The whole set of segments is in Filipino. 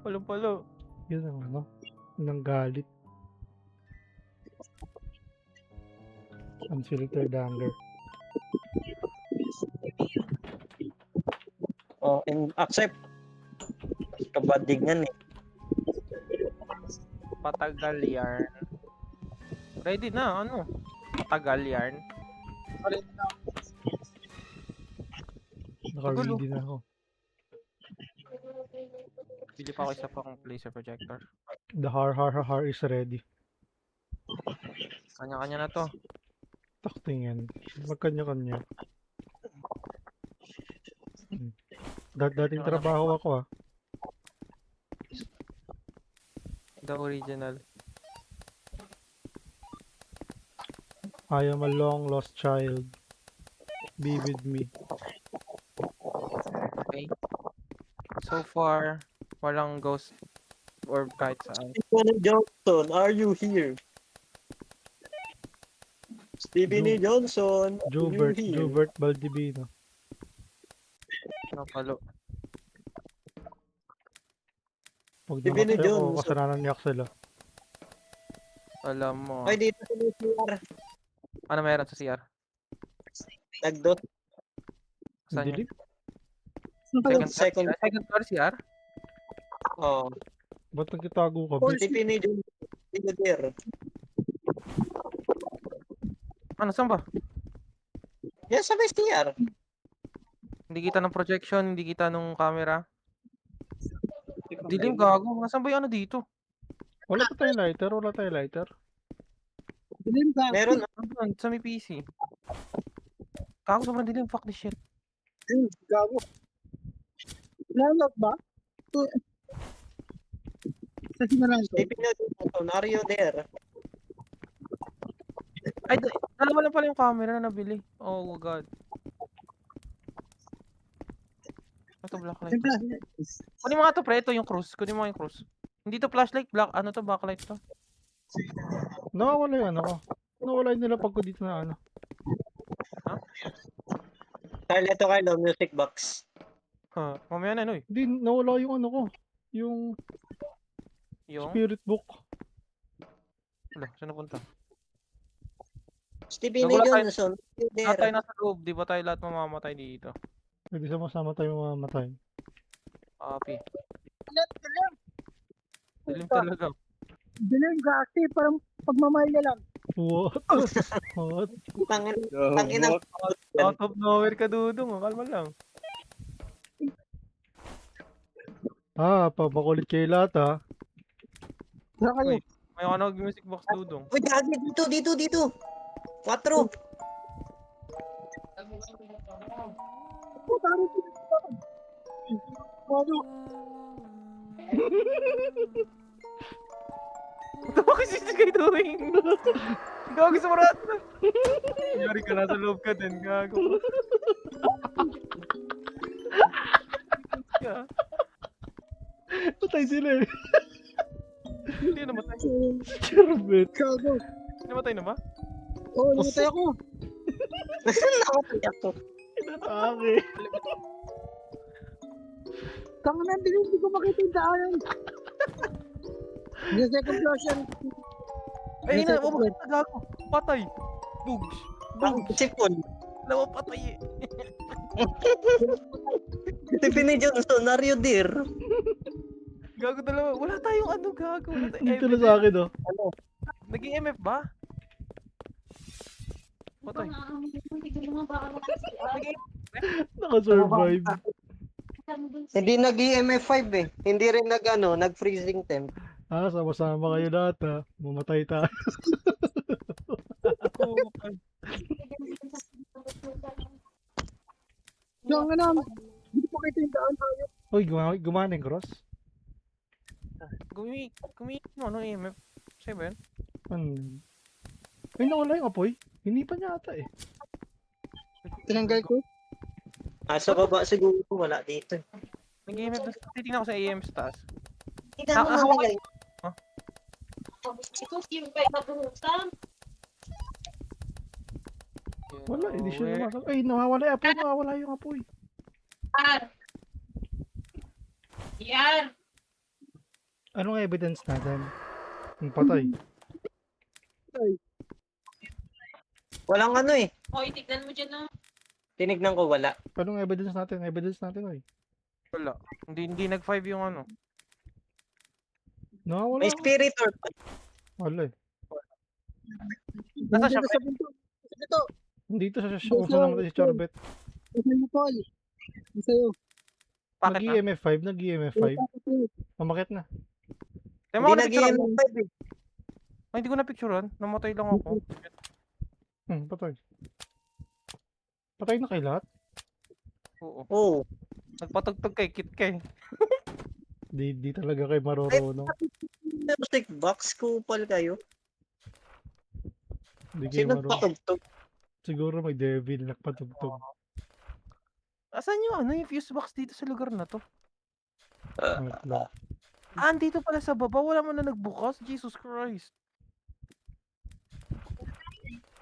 Palo-palo. Yun ang ano, ng galit. Unfiltered anger. Oh, and accept. Kabadingan eh. Patagal yarn. Ready na, ano? Patagal yarn. Naka-ready na ako. Bili pa ako isa pang laser projector. The har is ready. Kanya-kanya na to. Takting yan. Magkanya-kanya. Dating trabaho ako ah. The original. I am a long lost child. Be with me. Okay. So far, walang ghost or kahit saan. Stephen Johnson, are you here? Stephen Johnson, are you here? Jobert Baldivino. Napalo. Pag Stephen namatay ako, Johnson. kasalanan ni Axel ah. Alam mo. Ay, dito sa CR. Ano meron sa CR? Nagdot. Saan Dilim? yun? Second. Second floor CR? Oh. Ba't nagkitago ka? Bit? Stephen Johnson. There. Ano, saan ba? Yan sa may CR. Hindi kita ng projection, hindi kita nung camera. Dilim, gago. Nasaan ba yung ano dito? Wala pa tayong lighter? Wala tayong lighter? Dilim ka. Meron. Andun, sa may PC. Gago, sobrang dilim. Fuck this shit. Gago. Lalot ba? Sa sinaran ko. Stephen Johnson, are you there? Ay, dalawa lang pala yung camera na nabili. Oh god. Ito blacklight. Siyempre, Kunin mo nga to pre, ito yung cruise. Kunin mo yung cruise. Hindi to flashlight, black, ano to, backlight to. Nawawala yung ano ko. Nawala yung nilapag ko dito na ano. Kyle, ito Kyle, music box. Ha, mamaya na, Noy. Hindi, nawala yung ano ko. Yung Yung, spirit book. wala, saan napunta? Stephen Nagulat tayo. Johnson, are you Lahat tayo there? nasa loob, di ba tayo lahat mamamatay dito? Pwede sama-sama tayo mamamatay. Api. dilim. Dilim talaga. Dilim ka kasi parang pagmamahal niya lang. What? What? Tangin ang Out of nowhere ka dudong, kalma lang. Ah, papakulit kayo lahat ah. Saan kayo? Uy. May ako music box dudong. Uy, gagi, dito. 4. Parang Gago. What the fuck is this guy doing? Gago sa marat na. Yari ka, nasa loob ka din, gago. Yeah. Patay sila eh. Hindi namatay. Charbet. Gago. Namatay na ba? Oo, namatay ako. Nakapay ako. Inatake. Tanga na, dilim. Hindi ko makita yung daanan. Yung second floor siya. Ay, Yung na, second floor. na, gago. Patay. Bugs. Ang sipon. Dalawa patay eh. Stephen Johnson, are you there? Gago dalawa. Wala tayong ano, gago. Wala tayong Dito na sa akin oh. Ano? Naging MF ba? Patay. Naka-survive. Hindi nag-EMF5 eh. Hindi rin nag-freezing temp. Ah, sama-sama kayo lahat ah. Mamatay tayo. Tanga na. Hindi ko makita yung daan tayo. Uy, gumana yung cross? Gumi mo, ano MF? Siya ba yun? Ay, nawala yung apoy. Hinipan niya ata eh. Tinanggal ko. Asa ka ba siguro wala dito. Nag-EMF doon. Titignan ko sa AM sa taas. Tingnan mo hawak magaling. Wala, hindi siya lumasag. Ay, nawawala yung apoy. Nawawala yung apoy. Anong evidence natin? Yung patay. Walang ano eh. Hoy, tignan mo dyan, no? Tinignan ko, wala. Anong evidence natin? Evidence natin, oy. Wala. Hindi nag-5 yung ano. Nakawala May ako. spirit or Wala eh. Nasa siya, Nandito sa pinto. Sa pinto. Dito siya kung saan namatay si Charbet. Isa yung Paul. Isa yun. Bakit na? Nag-EMF 5, nag-EMF 5. Mamakit na. Tayo mo Hindi ako na-picturean. nag-EMF5 eh. Ay, hindi ko na-picturean. Namatay lang ako. Patay. Patay na kay lahat? Oo. Oo. Nagpatugtog kay Kit kay. Di talaga kay marorunong. Music box, kupal kayo. Di kayo Sino marunong. patugtog? Siguro may devil nagpatugtog. Asan yung ano yung fuse box dito sa lugar na to? Wait lang. Ah, andito pala sa baba. Wala mo na nagbukas. Jesus Christ.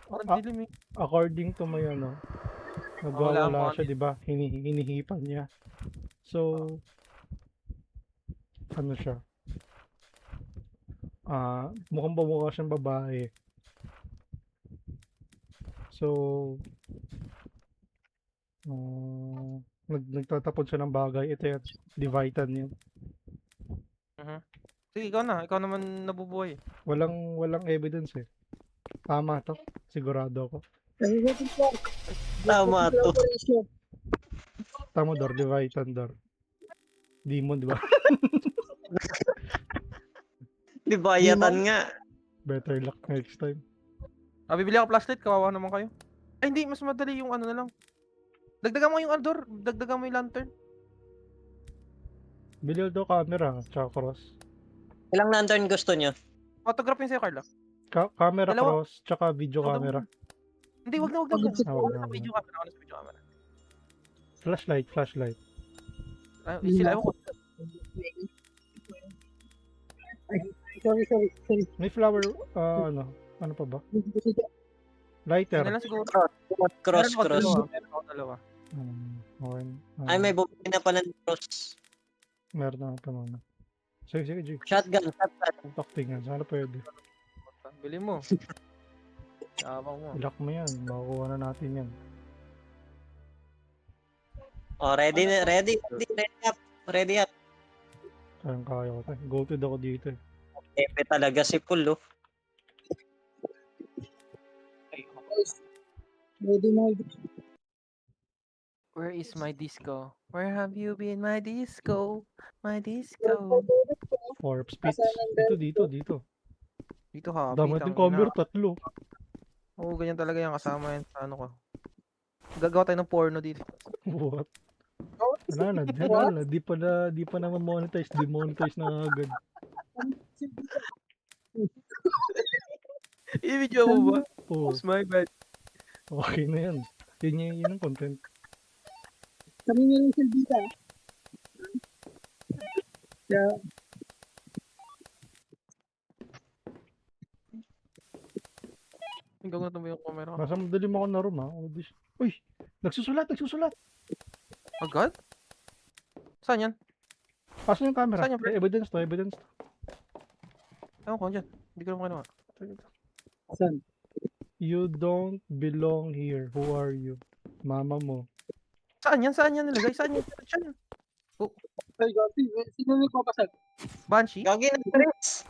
Parang Ah. dilim eh. According to may ano, Wala nagwawala ang siya, di ba? Hinihipan niya. So, ano siya? Mukhang bumukha siyang babae. So, nagtatapon siya ng bagay. Ito yung divitan niya. Sige, ikaw na. Ikaw naman nabubuhay. Walang evidence eh. Tama to. Sigurado ako. Nandito po. Tama to. Operation. Tama, Dor. Divitan, Dor. Demon, di ba? Di bayatan nga. Better luck next time. Bibili ako flashlight. Kawawa naman kayo. Ay, hindi. Mas madali yung ano na lang. Dagdagan mo yung Aldor. Dagdagan mo yung lantern. Bilil daw camera, tsaka cross. Ilang lantern gusto nyo? Photograph yun sa'yo, Carla. Camera Dalawa. cross, tsaka video Dalawa. camera. Hindi, wag na. wag na, Sa wag na. video camera. Ako na sa video camera. Flashlight. Sila, ewan ko. Sorry. May flower, ano pa ba? Lighter. Ano lang siguro. Cross. Meron ako dalawa. Okay. Ay, may bumili na pala ng cross. Meron na ito muna. Sige, G. Shotgun. Taktingan, sana pwede. Bili mo. Yabang mo. Ilak mo yan, makukuha na natin yan. Oh, ready up. Ready up. Kaya ko tayo. Goated ako dito eh. Epe talaga si Paul, oh. Ready na. Where is my disco? Where have you been, my disco? My disco. Warp speeds. Dito. Dito ha. Dami natin camera, 3. Oo, ganyan talaga yan. Kasama yan sa ano ko. Gagawa tayo ng porno dito. What? Wala na. Di pa na monetize. Demonetize na agad. I-video mo ba? Oo, It's my bad. okay na yan. Yun ang content. Kami nga rin sa dita. Kaya, Gagawin natin mo yung camera. Nasa madali mo ako na room ha. Uy! Nagsusulat! Agad? Saan yan? Asan yung camera? Saan yung Evidence to. Ewan ko, dyan. Hindi ko naman kinuha. saan? You don't belong here. Who are you? Mama mo. Saan yan nilagay? Saan yan? Saan yan? Ay, Gabi, sino may papasag? Banshee? Gagi, nag-tres.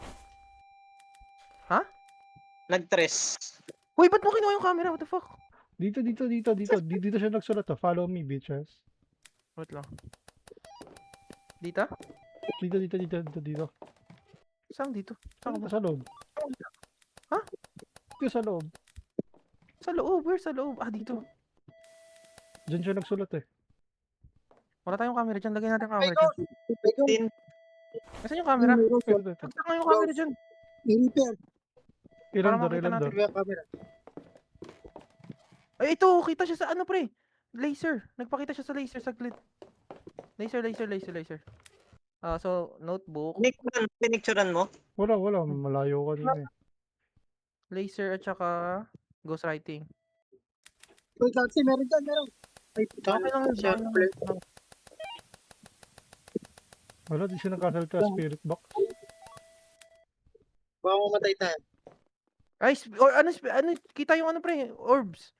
Ha? Nag-tres. Uy, ba't mo kinuha yung camera? What the fuck? Dito. Dito siya nagsulat to. Follow me, bitches. Wait lang. Dito? Dito. Saan dito? Saan ba? Sa loob. Ha? Dito sa loob. Sa loob. Where sa loob? Ah, dito. Diyan siya nagsulat eh. Wala tayong camera dyan. Lagay natin yung Ay, camera dyan. Din. Nasaan yung camera? Ito. Saan nga yung camera dyan? I-repair. Ilan makita natin. door? Kaya camera. Ay, ito. Kita siya sa ano, pre? Laser. Nagpakita siya sa laser. Saglit. Laser. So, notebook, Pinicturan mo? Wala. Malayo ka din eh. laser, at saka ghostwriting. Uy, Gabi, meron. Ay, Okay lang yun. siya. Okay lang yun. Wala, di siya nakasalta spirit box. Baka mamatay tayo. Ay, or ano, kita yung ano pre, orbs.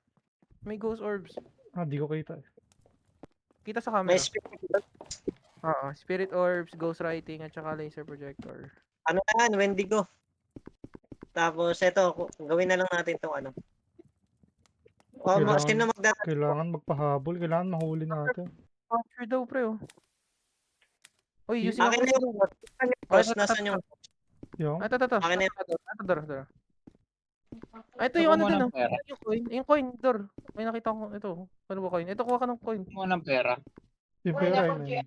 May ghost orbs. Di ko kita. Kita sa May camera. spirit. Oo, spirit orbs, ghost writing, at saka laser projector. Ano na yan, Wendigo. Tapos ito, gawin na lang natin itong ano. Kailangan- Sino magdadala? Kailangan magpahabol. Kailangan mahuli natin. Capture daw pre, oh. Uy, using Akin na yung boss. Boss, nasan yung Yung? Ito. Akin na yung Ito, Dor. Ito yung ano din, oh. Yung coin. Yung coin, Dor. May nakita ko ito. Ano ba coin? Ito, kuha ka ng coin. mo ng pera. Yung pera yun.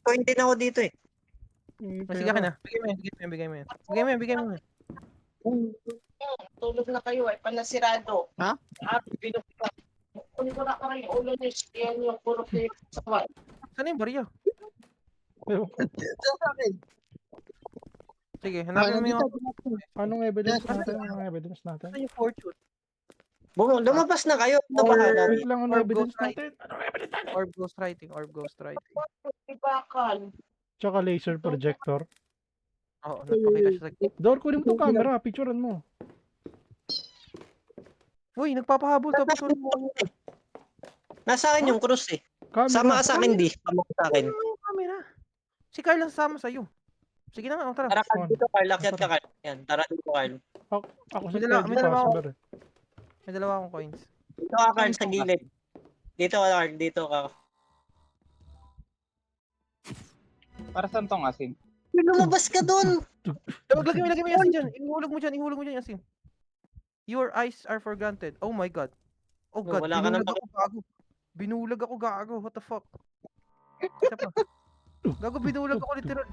coin din ako dito eh. Yung Sige ka pera. na. Bigay mo yan. Tulog na kayo ay panasirado. Ha? Binuklat. Kunin ko na ka rin ulo niyo. Yan yung puro kayo sa kwan. Saan yung barya? Ewan ko. Sa akin. Sige, hanapin mo yung... Anong evidence natin? Anong evidence natin? Saan yung fortune? Lumabas na kayo. Ano ba hala? Wait lang, anong Or evidence ghost natin? Anong evidence natin? Orb ghost writing. Ibakan. Tsaka laser projector. Oo, nagpakita siya sa... Dor, kunin mo itong camera. Picturean mo. Uy, nagpapahabol tapos kunin mo. Nasa akin yung cross eh. Camera. Sama ka sa akin, di. Sama ka sa akin. Ano yung camera? Si Carl ang sama sa'yo. Sige na nga, tara. Tara ka dito, Carl. Akyat ka, Carl. Yan, tara dito, Carl. Ako si May dala- Freddy may dalawa Passenger eh. May dalawa akong coins. Dito ka, Carl, sa gilid. Dito ka, Carl. Dito ka. Para saan tong asin? Lumabas ka dun! Lagay mo yung asin dyan. Ihulog mo dyan, Yasin. Your eyes are for granted. Oh my god. Oh god, Wala ka nang binulag ako gago. What the fuck? Isa pa. Gago, binulag ako literal.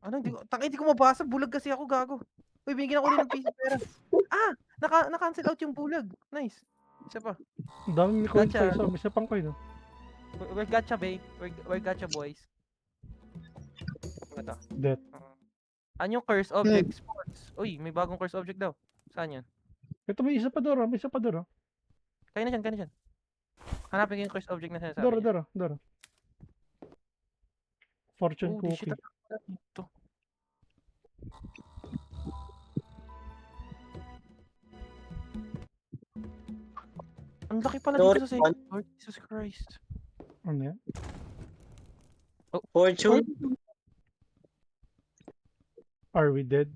Ano, hindi ko mabasa. Bulag kasi ako, gago. Uy, binigyan ako ulit ng piece of pera. Na-cancel out yung bulag. Nice. Isa pa. Ang dami may coin sa Gotcha. isa. May isa pang coin. Oh. We're gotcha, babe. We're gotcha, boys. Ano to? Death. Ano yung curse object spawns? Uy, may bagong curse object daw. Saan yan? Ito may isa pa Dor. May isa pa Dor. Kaya na dyan. Hanapin ko yung curse object na sinasabi Dor, niya. Dor. Fortune Holy shit, cookie. ito. Ang laki pala dito sa Lord, Lord Jesus Christ. Ano yan? Fortune. Are we dead?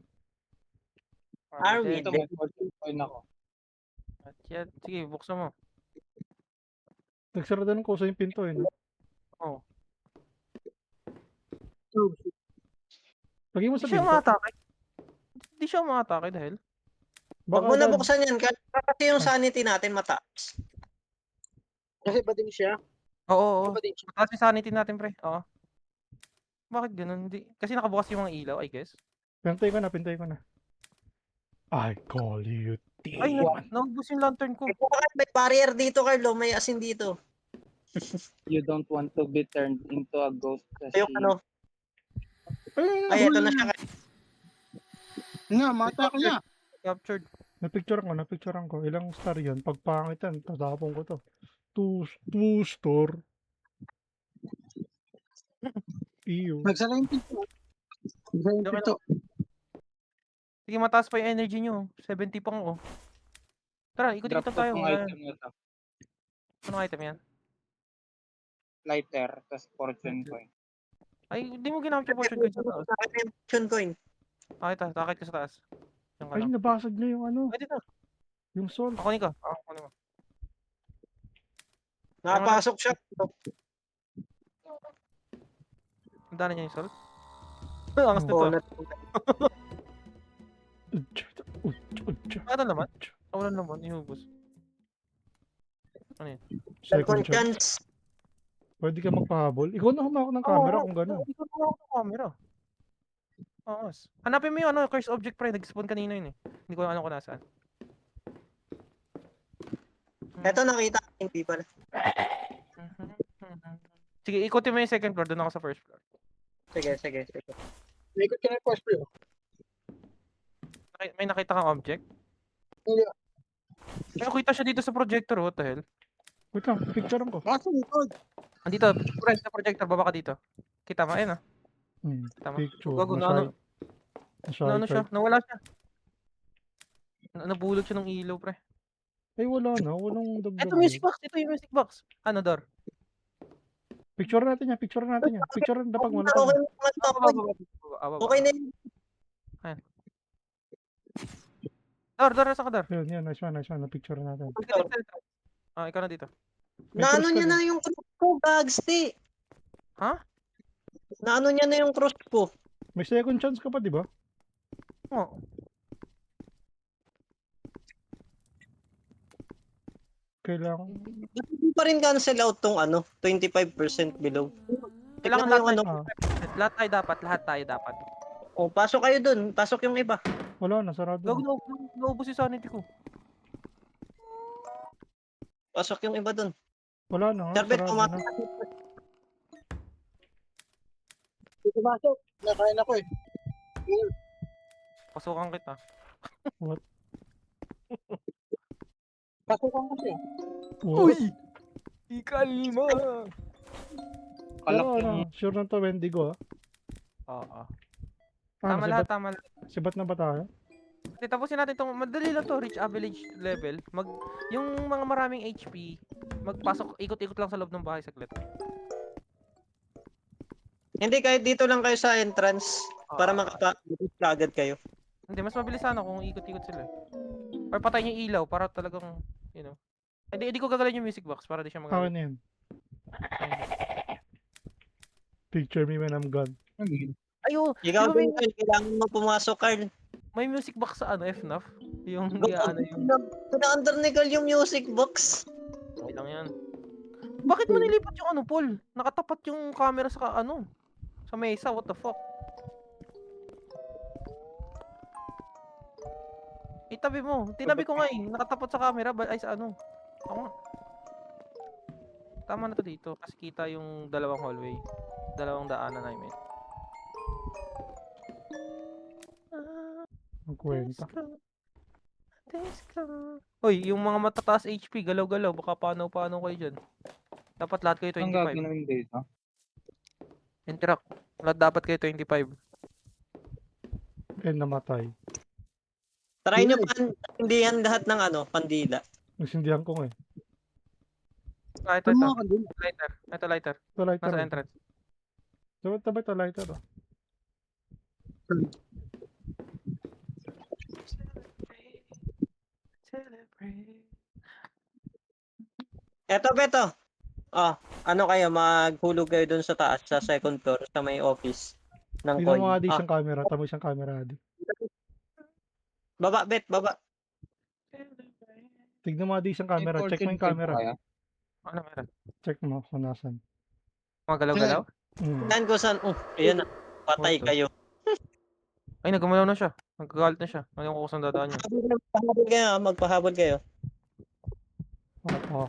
Are we Ito, dead? may fortune coin ako. At yan, sige, buksan mo. Nagsarado ng kusa yung pinto eh. No? Oo. Lagay mo Hindi sa siya pinto. umatake. Hindi siya umatake dahil. Huwag mo na buksan yan, Carl. Kasi yung sanity natin mataas. Kasi ba din siya? Oo. Ba din siya? Mataas yung sanity natin, pre. Oo. Bakit ganun? Hindi. Kasi nakabukas yung mga ilaw, I guess. Pintay ko na. I call you Ay, demon. naubos yung lantern ko. May barrier dito, Carlo. May asin dito. You don't want to be turned into a ghost kasi Yung ano. Ay, ito na siya. Nga, mata ko niya. Captured. Napicturean ko. Ilang star yan? Pag pangit yan, tatapon ko to. Two star. Iyo. Nagsara yung pinto. Nagsara yung pinto. Sige, mataas pa yung energy nyo. 70 pang, oh. Tara, ikot-ikot drop ko tayo. tong item na to. Anong item yan? Lighter, tas fortune coin. Ay, hindi mo ginamit yung fortune coin sa taas. Bakit may fortune coin? Takit ka sa taas. Yung Ay, ano. nabasag na yung ano. Pwede na. Yung soul. Kunin ka. Kunin mo. Nakapasok siya. Ang dana niya yung soul. Angas na to. Oo, Ano naman? Wala naman, ihubos. Ano yun? Second second chance. chance. Pwede ka magpahabol. Ikaw na humawak ng camera kung gano'n. Ikaw na ako ng camera. Oo. Hanapin mo yung ano, curse object pre. Nag-spawn kanina yun eh. Hindi ko alam kung nasaan. Ito nakita ko, hindi pala. Sige, ikutin mo yung second floor. Doon ako sa first floor. Sige. Naikot ka na yung first floor. May nakita kang object? Hindi. May nakita siya dito sa projector. What the hell? Wait lang, picturean ko. Nasa likod. Andito, friend sa projector. Baba ka dito. Kita mo, ayun, Kita mo. Picture. Gago, Na-shy siya, type. nawala siya. Nabulog siya ng ilaw, pre. Ay, wala na. Walang dagdag. Ito yung music box. Ano, Dor? Picture natin yan. Picture dapat wala Okay na. naman to, Koy. Okay na yun. Dor, saan ka, Dor? Yun, nice one. Na-picture natin. Ikaw na dito. Naano cross ka niya din. na yung cross ko, Bagsti. Ha? Naano niya na yung cross ko. May second chance ka pa, di ba? Oo. Kailangan. Ba't hindi pa rin cancel out tong 25% below? Kailangan Tignan mo yung lahat tayo dapat. Oh, pasok kayo dun. Pasok yung iba. Wala na, sarado Gago, na. naubos yung sanity ko. Pasok yung iba dun. Wala na nga, Charbet, sarado pumasok. na. Dito pasok. Nakain ako eh. Pasukan kita. Pasukan kasi. Uy! Ikalma! Kalak Pero yung sure na to, Wendigo, Oo. Ano, Tama lahat. sibat na ba tayo? Tapusin natin itong, madali lang to, reach average level. Yung mga maraming HP, magpasok, ikot-ikot lang sa loob ng bahay saglit. Hindi, kahit dito lang kayo sa entrance para makapa agad kayo. Hindi, mas mabilis sana kung ikot-ikot sila. Or patayin yung ilaw para talagang, Hindi ko gagalin yung music box para di siya Akin magalit. na yun. Picture me when I'm gone. Ayo, Ikaw di ba din, Carl, kailangan mo pumasok, Carl. may music box sa FNAF? Yung, Pina-under ni Carl yung music box. Okay lang yan. Bakit mo nilipat yung Paul? Nakatapat yung camera sa sa mesa, what the fuck? Itabi mo. Tinabi ko nga nakatapat sa camera, ay sa Ako nga. Tama na to dito, kasi kita yung dalawang hallway. Dalawang daanan, I mean. Ang kwenta. Hoy, yung mga matataas HP, galaw-galaw, baka paano kayo dyan. Dapat lahat kayo ang 25. gagawin dito. Interact. Lahat dapat kayo 25. Namatay. Try nyo pandihan lahat ng pandila. Nasindihan ko nga eh. Ito. Lighter. Ito lighter. Ito lighter. Nasa entrance. Tabi ito lighter. Eto, Beto. Kayo, maghulog kayo dun sa taas, sa second floor, sa may office ng Tingnan coin. mo nga di siyang camera. Tama siyang camera di. Baba, Bet, baba. Tignan mo nga di siyang camera. Check mo yung camera. Ano meron? Check mo kung nasan. Mga galaw-galaw? Yan ko saan. Ayan na. Patay Photo. kayo. Ay, nagumalaw na siya. Nagkagalit na siya. Ngayon ko kung saan dadaan niya. Magpahabol kayo, magpahabol kayo. Oo.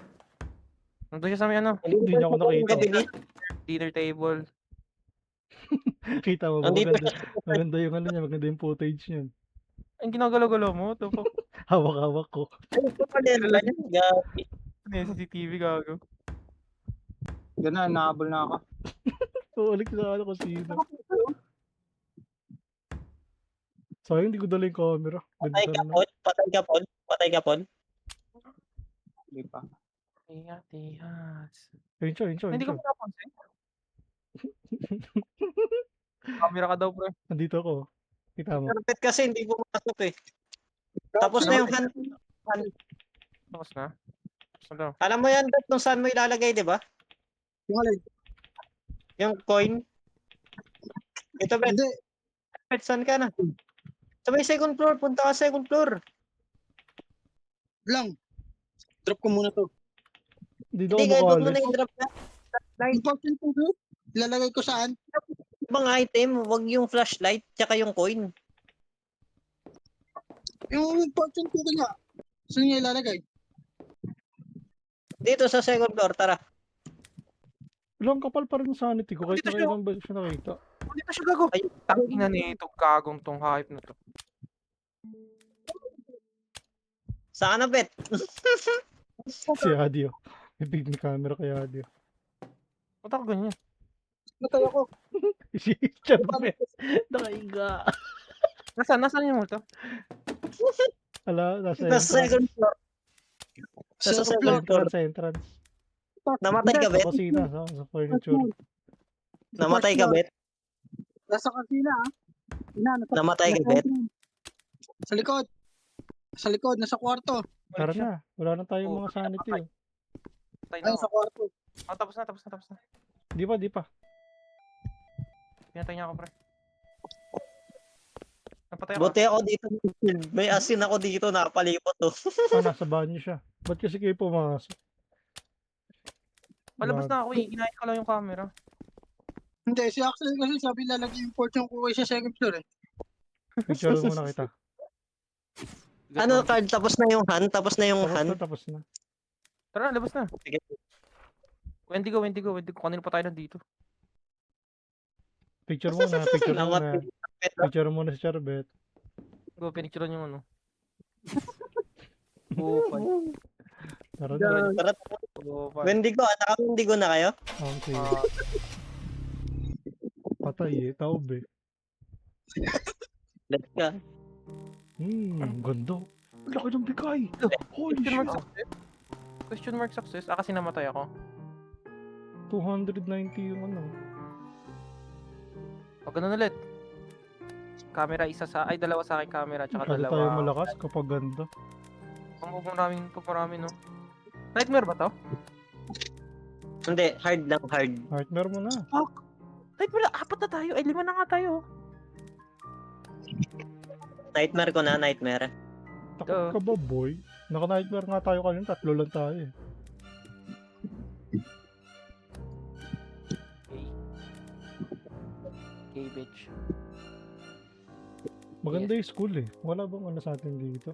Nandun siya sa may Hindi niya ako nakita. dinner table. Kita mo ba? Nandito Maganda yung niya. Maganda yung footage niyan. Ay, ginagalaw-galaw mo? What the fuck? Hawak-hawak ko. Ano yung CCTV gago? Ganun, nahabol na ako. Ulit na ko sino. Sayang hindi ko dala yung camera. Patay Ganda ka, na. Paul. Patay ka, Paul. Patay ka, Paul. Hindi pa. Tihas. Ayun siya. Hindi ko napansin. Camera ka daw, pre. Nandito ako. Kita mo. Carpet kasi hindi pumasok eh. Tapos na yung hand. Tapos na. Ano? Alam mo yan, Bet, kung saan mo ilalagay, di ba? Yung alin? Yung coin. Ito, Bet. Hindi. Bet, saan ka na? Sa may second floor. Punta ka sa second floor. Lang. Drop ko muna to. Hindi daw Hindi, ako kahit huwag mo makalis. na i-drop na. Important po bro. Ilalagay ko saan? Ibang item, wag yung flashlight, tsaka yung coin. Yung important po nga. Saan niya ilalagay? Dito sa second floor, tara. Ilang kapal pa rin yung sanity ko. Kahit Dito na siya. kailang beses siya nakita. Dito siya gago. Ay, Tangina nito, gagong tong hype na to. saan na, Bet? Si Adio. May big na camera kay Adio. Ba't ako ganyan? Natay ako. Si Charbet. Nakaiga. Nasaan yung multo? Ala, nasa Nasa second entrance. floor. Nasa Sa second floor. entrance. Namatay ka, Sa Bet? kusina, sa furniture. Namatay ka, Bet? Nasa kasina, ah. Namatay ka, Bet? Sa likod. Sa likod, nasa kwarto. Tara na. Wala na tayong mga sanity. Oh. Patay na Ayun, sa ako. kwarto. Oh, tapos na. Di pa. Pinatay niya ako, pre. Napatay ako. Buti ako dito. May asin ako dito, nakapalipot to. Ah, nasa banyo siya. Ba't kasi kayo pumasok? Palabas na ako eh. Ginahit ko lang yung camera. Hindi, si Axel kasi sabi lalagyan yung fortune ko sa second floor eh. Picture muna kita. Ano, card? Tapos na yung hand? Tapos na yung hand? Tapos na. Tara, labas na. Sige. Wendigo. Kanino pa tayo nandito? Picture muna. Namatay. Picture muna si Charbet. Go, pinicturean yung ano. Bupay. Tara na. Tara, Bupay. Wendigo, naka-Wendigo na kayo? Okay. Ah, Patay eh. Taob eh. Let's go. Ganda. Ang laki ng bigay. Holy question mark shit. success? Question mark success? Ah, kasi namatay ako. 290 yung ano. O, ganun ulit. Camera dalawa sa akin camera, tsaka Masyado dalawa. tayo malakas kapag ganda. Pag marami, no? Nightmare ba to? Hindi, hard lang, hard. Nightmare mo na. Nightmare, 4 na tayo. Ay, 5 na nga tayo. Nightmare ko na, nightmare. Takot ka ba, boy? Naka-nightmare nga tayo kanina. 3 lang tayo eh. Okay, bitch. Maganda yung school eh. Wala bang ano sa atin dito?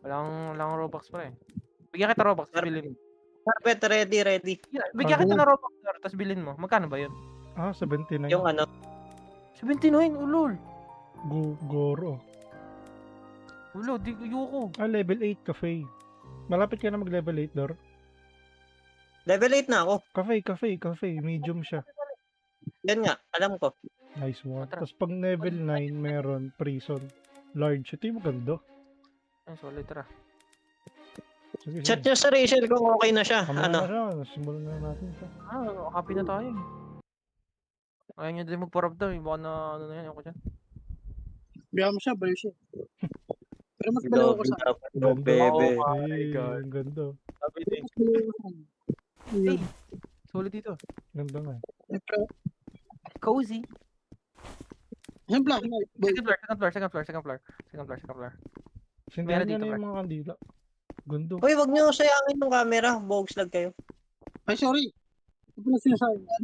Walang Robux pa eh. Bigyan kita Robux, tapos bilhin mo. Carpet, ready. Bigyan kita ng Robux, tapos bilhin mo. Magkano ba yun? Ah, 79. Yung ano, 79, ulol. Goro. Ulol, di yuko. Ah, level 8 cafe. Malapit ka na mag-level 8, Dor. level 8 na ako. Cafe. Medium siya. Yan nga, alam ko. Nice one. Tara. Tapos pag level 9, meron prison. Large. Ito yung maganda. Ay, solid, tara. Sige, Chat sige. nyo sa Rachel kung okay na siya. Kamaya Ano? na siya. Simulan na natin ito. Ah, happy na tayo eh. Ayaw niya din magparab daw eh. Baka na ano na yan, ako dyan. Biya mo siya, baliw siya. Pero mas baliw ako sa Ganda. bebe. Oh my Ay, God. ang ganda. Sabi din. mas baliw ako sa Hey, solid dito. Ganda nga. Cozy. Yung black light, boy. Second floor. Sindihan Meron niya dito, na yung mga kandila. Gundo. Uy, wag nyo sayangin yung camera. Bogs lang kayo. Ay, sorry. Ito pala sinasabi yan.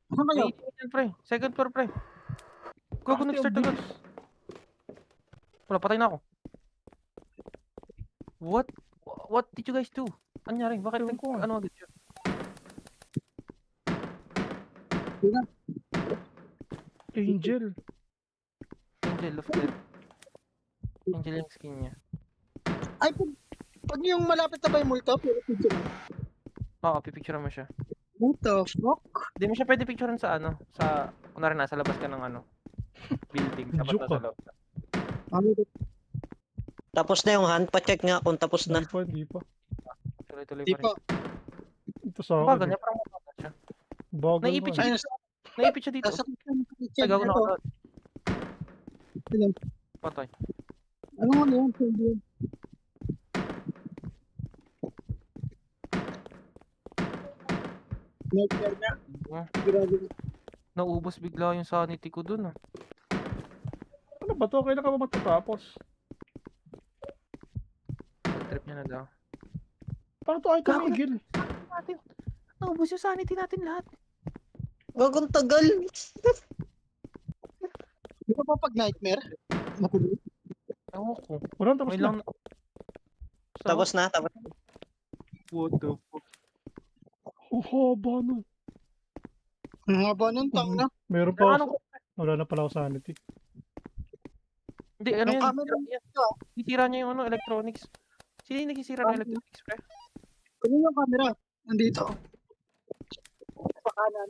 Saan kayo? May pre. Second floor, pre. Go, nag-start agad. Wala, patay na ako. What did you guys do? Ano nangyari? Bakit Ewan ko. ano agad yun? Angel. Angel of Death. Angel yung skin niya. Ay, pag yung malapit na ba yung multo, pero picture mo. Oo, pipicturean mo siya. What the fuck? Hindi mo siya pwede picturean sa ano, sa, kunwari nasa labas ka ng ano, building, dapat Joke nasa ka. loob. Ano ito? Tapos na yung hand. Pa-check nga kung tapos na. Hindi pa. Tuloy-tuloy Di pa pa. rin. Ito sa Ang bagal akin. niya, parang mabagal siya. Bagal Naipit nga. siya Ay, dito. Naipit siya dito. nasa kitchen. Ay, gago na Ito. ako. Ano? Patay. Ano nga yun? Hindi yun. Nightmare na. Ah, Grabe. Naubos bigla yung sanity ko dun ah. Ano ba to? Kailan ka ba matatapos? Trip niya na daw. Paano to ay Gago na. tumigil? Natin. Naubos yung sanity natin lahat. Gagong tagal. Di ba pa pag nightmare? Matulog. Ewan ko. Wala, tapos May na. lang. Tapos na. What the fuck? Haba nun. Ang haba nun, tang na. Meron pa ako. Wala na pala ako sanity. Hindi, ano Yung yan? camera Sisira niya yung ano, electronics. Sino yung nagsisira ng electronics, pre? Ano yung camera? Nandito. Sa kanan.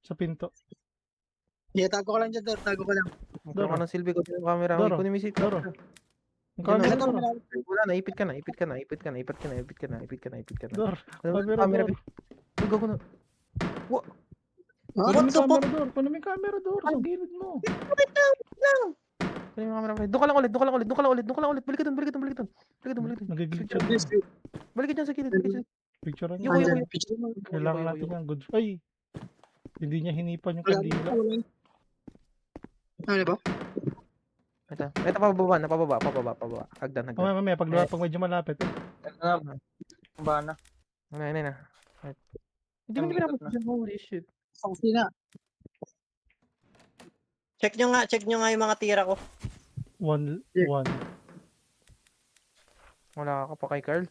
Sa pinto. Yeah, tago ka lang dyan, Dor. Tago ka lang. Magkaroon ka ng silbi ko yung camera. Doro. Kunin mo yung silbi. Doro. Ang Diyan, camera, oh. Doro. Wala na, ipit ka na. Ipit ka na. Ipit ka na. Ipit ka na. Ipit ka na. Ipit ka na. Ipit ka na. Dor. Ano ba yung Camera, camera? Dor. Huwag ako na. Kunin mo What yung the fuck? camera, Dor. Kunin mo yung camera, Dor. Sa gilid mo. Kunin mo yung camera. Doon ka lang ulit. Doon ka lang ulit. Doon ka lang ulit. Doon ka lang ulit. Balik ka doon. Balik ka doon. Balik ka doon. Balik ka doon. Balik ka doon. Nagigilid siya. Yes, you. Balik ka dyan sa gilid. Balik ka dyan. Picturean Yuko, niya. yuko, Andyan. yuko. Picture mo. Kailangan natin yan. Good. Ay! Hindi niya hinipan yung Wala kandila. wala. Ano ba? Ito, pababa na. Pababa. Hagdan. Mamaya, pag medyo malapit. Ba na? Ano na. Hindi mo Ang pinapos ikot na. dyan. Holy shit. Sa kusina. Check nyo nga yung mga tira ko. One. Wala ka pa kay Carl.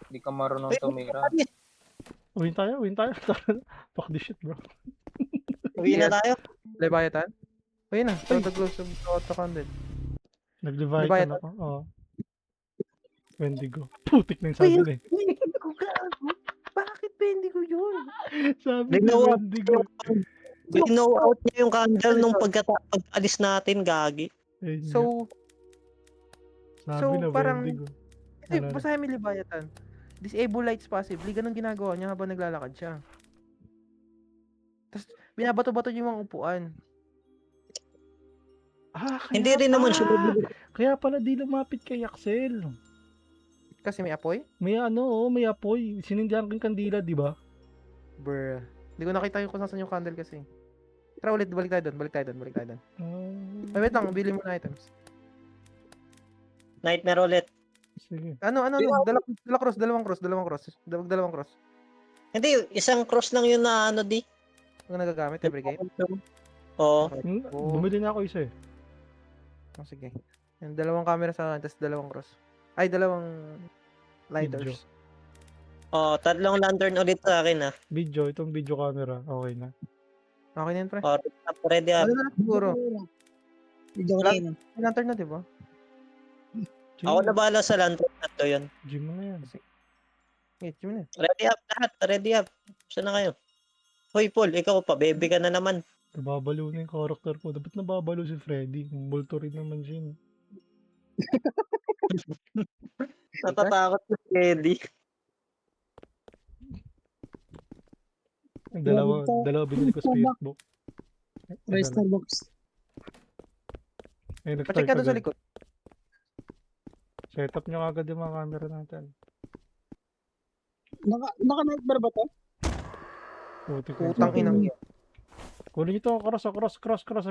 Hindi ka marunong tumira. Win tayo. Fuck this shit, bro. Uwi na tayo. Leviathan? Ayun na. Total close of auto candle. Nag-Leviathan ako. Oo. Wendigo. Putik na yung sabi na eh. Wendigo gago. Bakit Wendigo yun? Sabi They ni know what- Wendigo. Binow out niya yung candle nung pag-alis natin, gagi. Ayun nga. So, Sabi na parang vending. hindi, Ano na? basahin mo yung Leviathan. Disable lights passively, ganun ginagawa niya habang naglalakad siya. Tapos, binabato-bato niya yung mga upuan. Hindi rin naman siya mabilis. Kaya pala di lumapit kay Axel. Kasi may apoy? May ano, may apoy. Sinindihan kang kandila, di ba? Bruh. Hindi ko nakita yung kung saan yung candle kasi. Tara ulit, balik tayo doon. Ay, wait lang, bili mo na items. Nightmare ulit. Sige. Ano, dalawang cross. Hindi, isang cross lang yun na ano di. Ang nagagamit every game. Oo. Oh. Bumili na ako isa eh. Oh, sige. Yung dalawang camera sa akin, tapos dalawang cross. Ay, dalawang lighters. Oh, tatlong lantern ulit sa akin ah. Video, itong video camera. Okay na. Okay na yun, pre. Oh, ready up. Ano na siguro? Video ko Wala- na yun. May lantern na, di ba? Ako na bahala sa lantern na to yun. Gym mo na yan. Wait, yun na. Ready up lahat. Ready up. Saan na kayo? Hoy Paul, ikaw pa. Baby ka na naman. Nababalo na yung character ko. Dapat nababalo si Freddy. Multo rin naman siya. eh. Natatakot si Eddie. Dalawa binili ko spirit book. Try Starbucks. Ay, Pacheck ka doon sa agad. likod. Set up nyo agad yung mga camera natin. Naka-nightmare ba to? Puti ko. Putang inang yan. Kunin nyo ito, cross, sa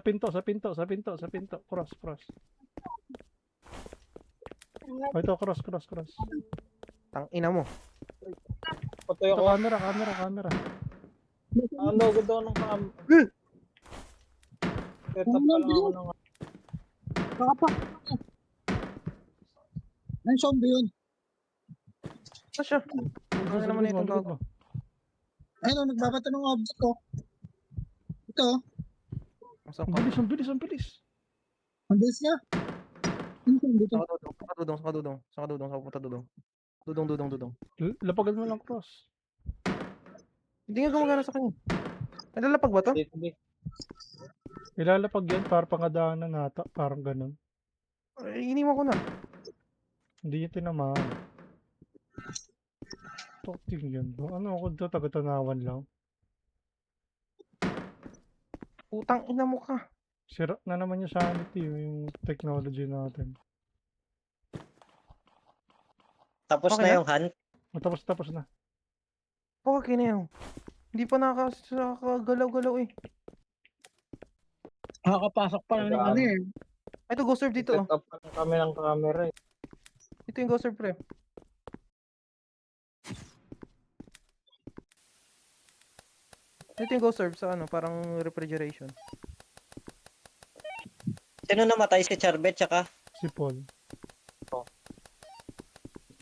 pinto, cross. O ito, cross. Tang ina mo. Patoy Ito, ako. camera. Ano, ganda ako ng cam. Setup pa lang ako ng Nakapa. Ang zombie yun. Ano siya? Ano naman itong gago? Ayun, nagbabato ng object ko. Ito, Saan Ang ka? bilis. ang bilis niya. Ano yung dito? Saan ka pupunta dudong? Dudong. Lapagan mo lang cross. Hindi nga gumagana sa kanya. Nalalapag ba to? dito. Ilalapag yan para pangadaanan nata. Parang ganun. Ay, iniwan ko na. Hindi niya tinamaan. Talking yan. Ano ako dito, taga-tanawan lang. Putang ina mo ka. Sira na naman yung sanity, yung technology natin. Tapos Okay na na? yung hunt. Tapos na. Okay na yun. Hindi pa nakakagalaw-galaw eh. Nakakapasok pa lang ng ano eh. Ito, go serve dito. Oh. Setup pa lang kami ng camera eh. Ito yung go serve, pre. Ito yung go serve sa ano, parang refrigeration. Sino namatay si Charbet tsaka? Si Paul.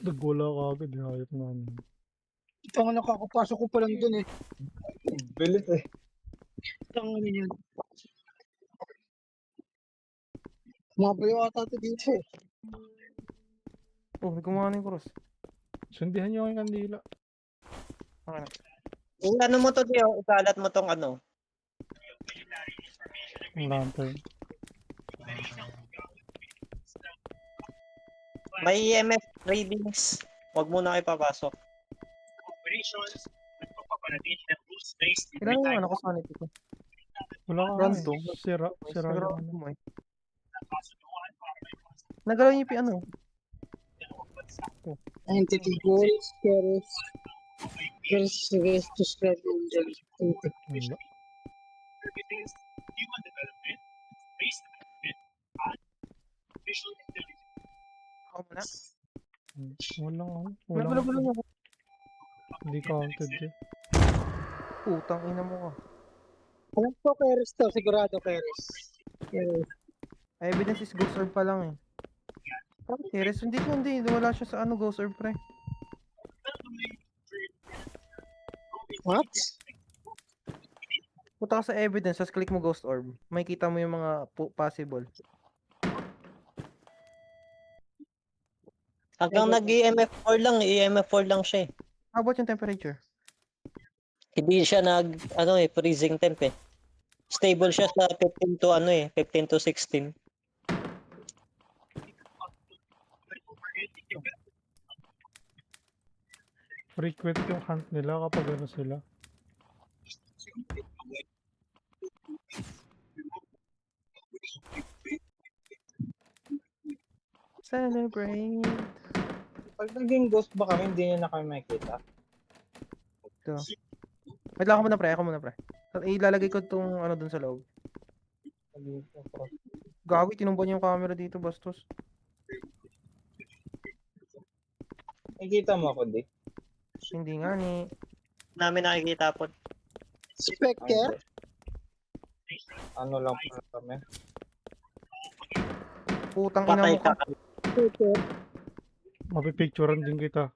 Nagwala ka agad, hayop na ano. Ito nga nakakapasok ko pa lang dun eh. Bilis eh. Ito nga ano yan. Mabayo ata ito dito eh. Oh, may gumawa na yung cross. Sundihan niyo yung kandila. Okay na. Ano mo to, Dio? Ikalat mo tong ano. Ang lantern. May EMF readings. Huwag muna kayo papasok. Kailan yung ano ko sanity ko? Wala ka Round eh. two. Sira yung ano. mo eh. Nagalaw niyo yung ano. Entity goals, carrots, to spread angel. Wala. Ako muna. Walang ano. Nagalaw-galaw niya ako. Hindi counted eh. Putang ina mo ka. Alam ko carrots to, sigurado carrots. Carrots. Evidence is go serve pa lang eh. Teres, hindi. Wala siya sa ano go serve, pre. What? Punta ka sa evidence, tapos click mo ghost orb. May kita mo yung mga possible. Hanggang nag-EMF 4 lang. EMF 4 lang siya eh. How about yung temperature? Hindi siya freezing temp eh. Stable siya sa 15 to 16. frequent yung hunt nila kapag ano sila. Celebrate. Pag naging ghost ba kami, hindi niya na kami makikita. Ito. Wait lang, ako muna pre. Ilalagay ko tong ano dun sa loob. Gawi, tinumba niya yung camera dito, bastos. Nakikita mo ako, di? Hindi nga ni. Namin nakikita po. Spectre? Ano lang pala kami. Putang ina Patay mo ka. ka. Spectre? Mapipicturean din kita.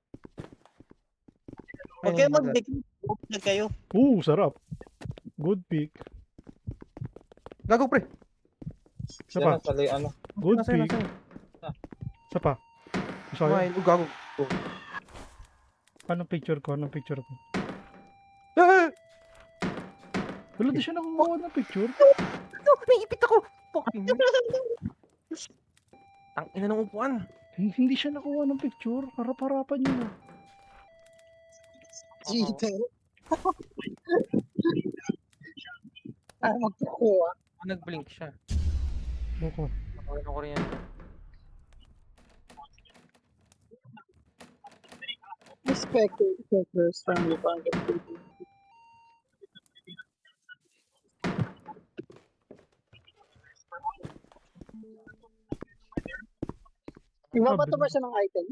Huwag kayo mag-declare. Huwag kayo. Sarap. Good pick. Gago pre. Isa Yan pa. na sa ano. Good Nasa'yo, pick. nasa'yo. Isa pa. Isa Kumain. Gago. Anong picture ko? Ah! Wala di siya nakukuha ng picture. No, naipit ako. Fucking. Ang ina ng upuan. Hindi siya nakuha ng picture. Harap-harapan niya na. Cheater? Magkukuha. Nag-blink siya. Boko. Ano ko rin yan. Spectre. Spectre. Strongly founded. Ibabato ba siya ng item?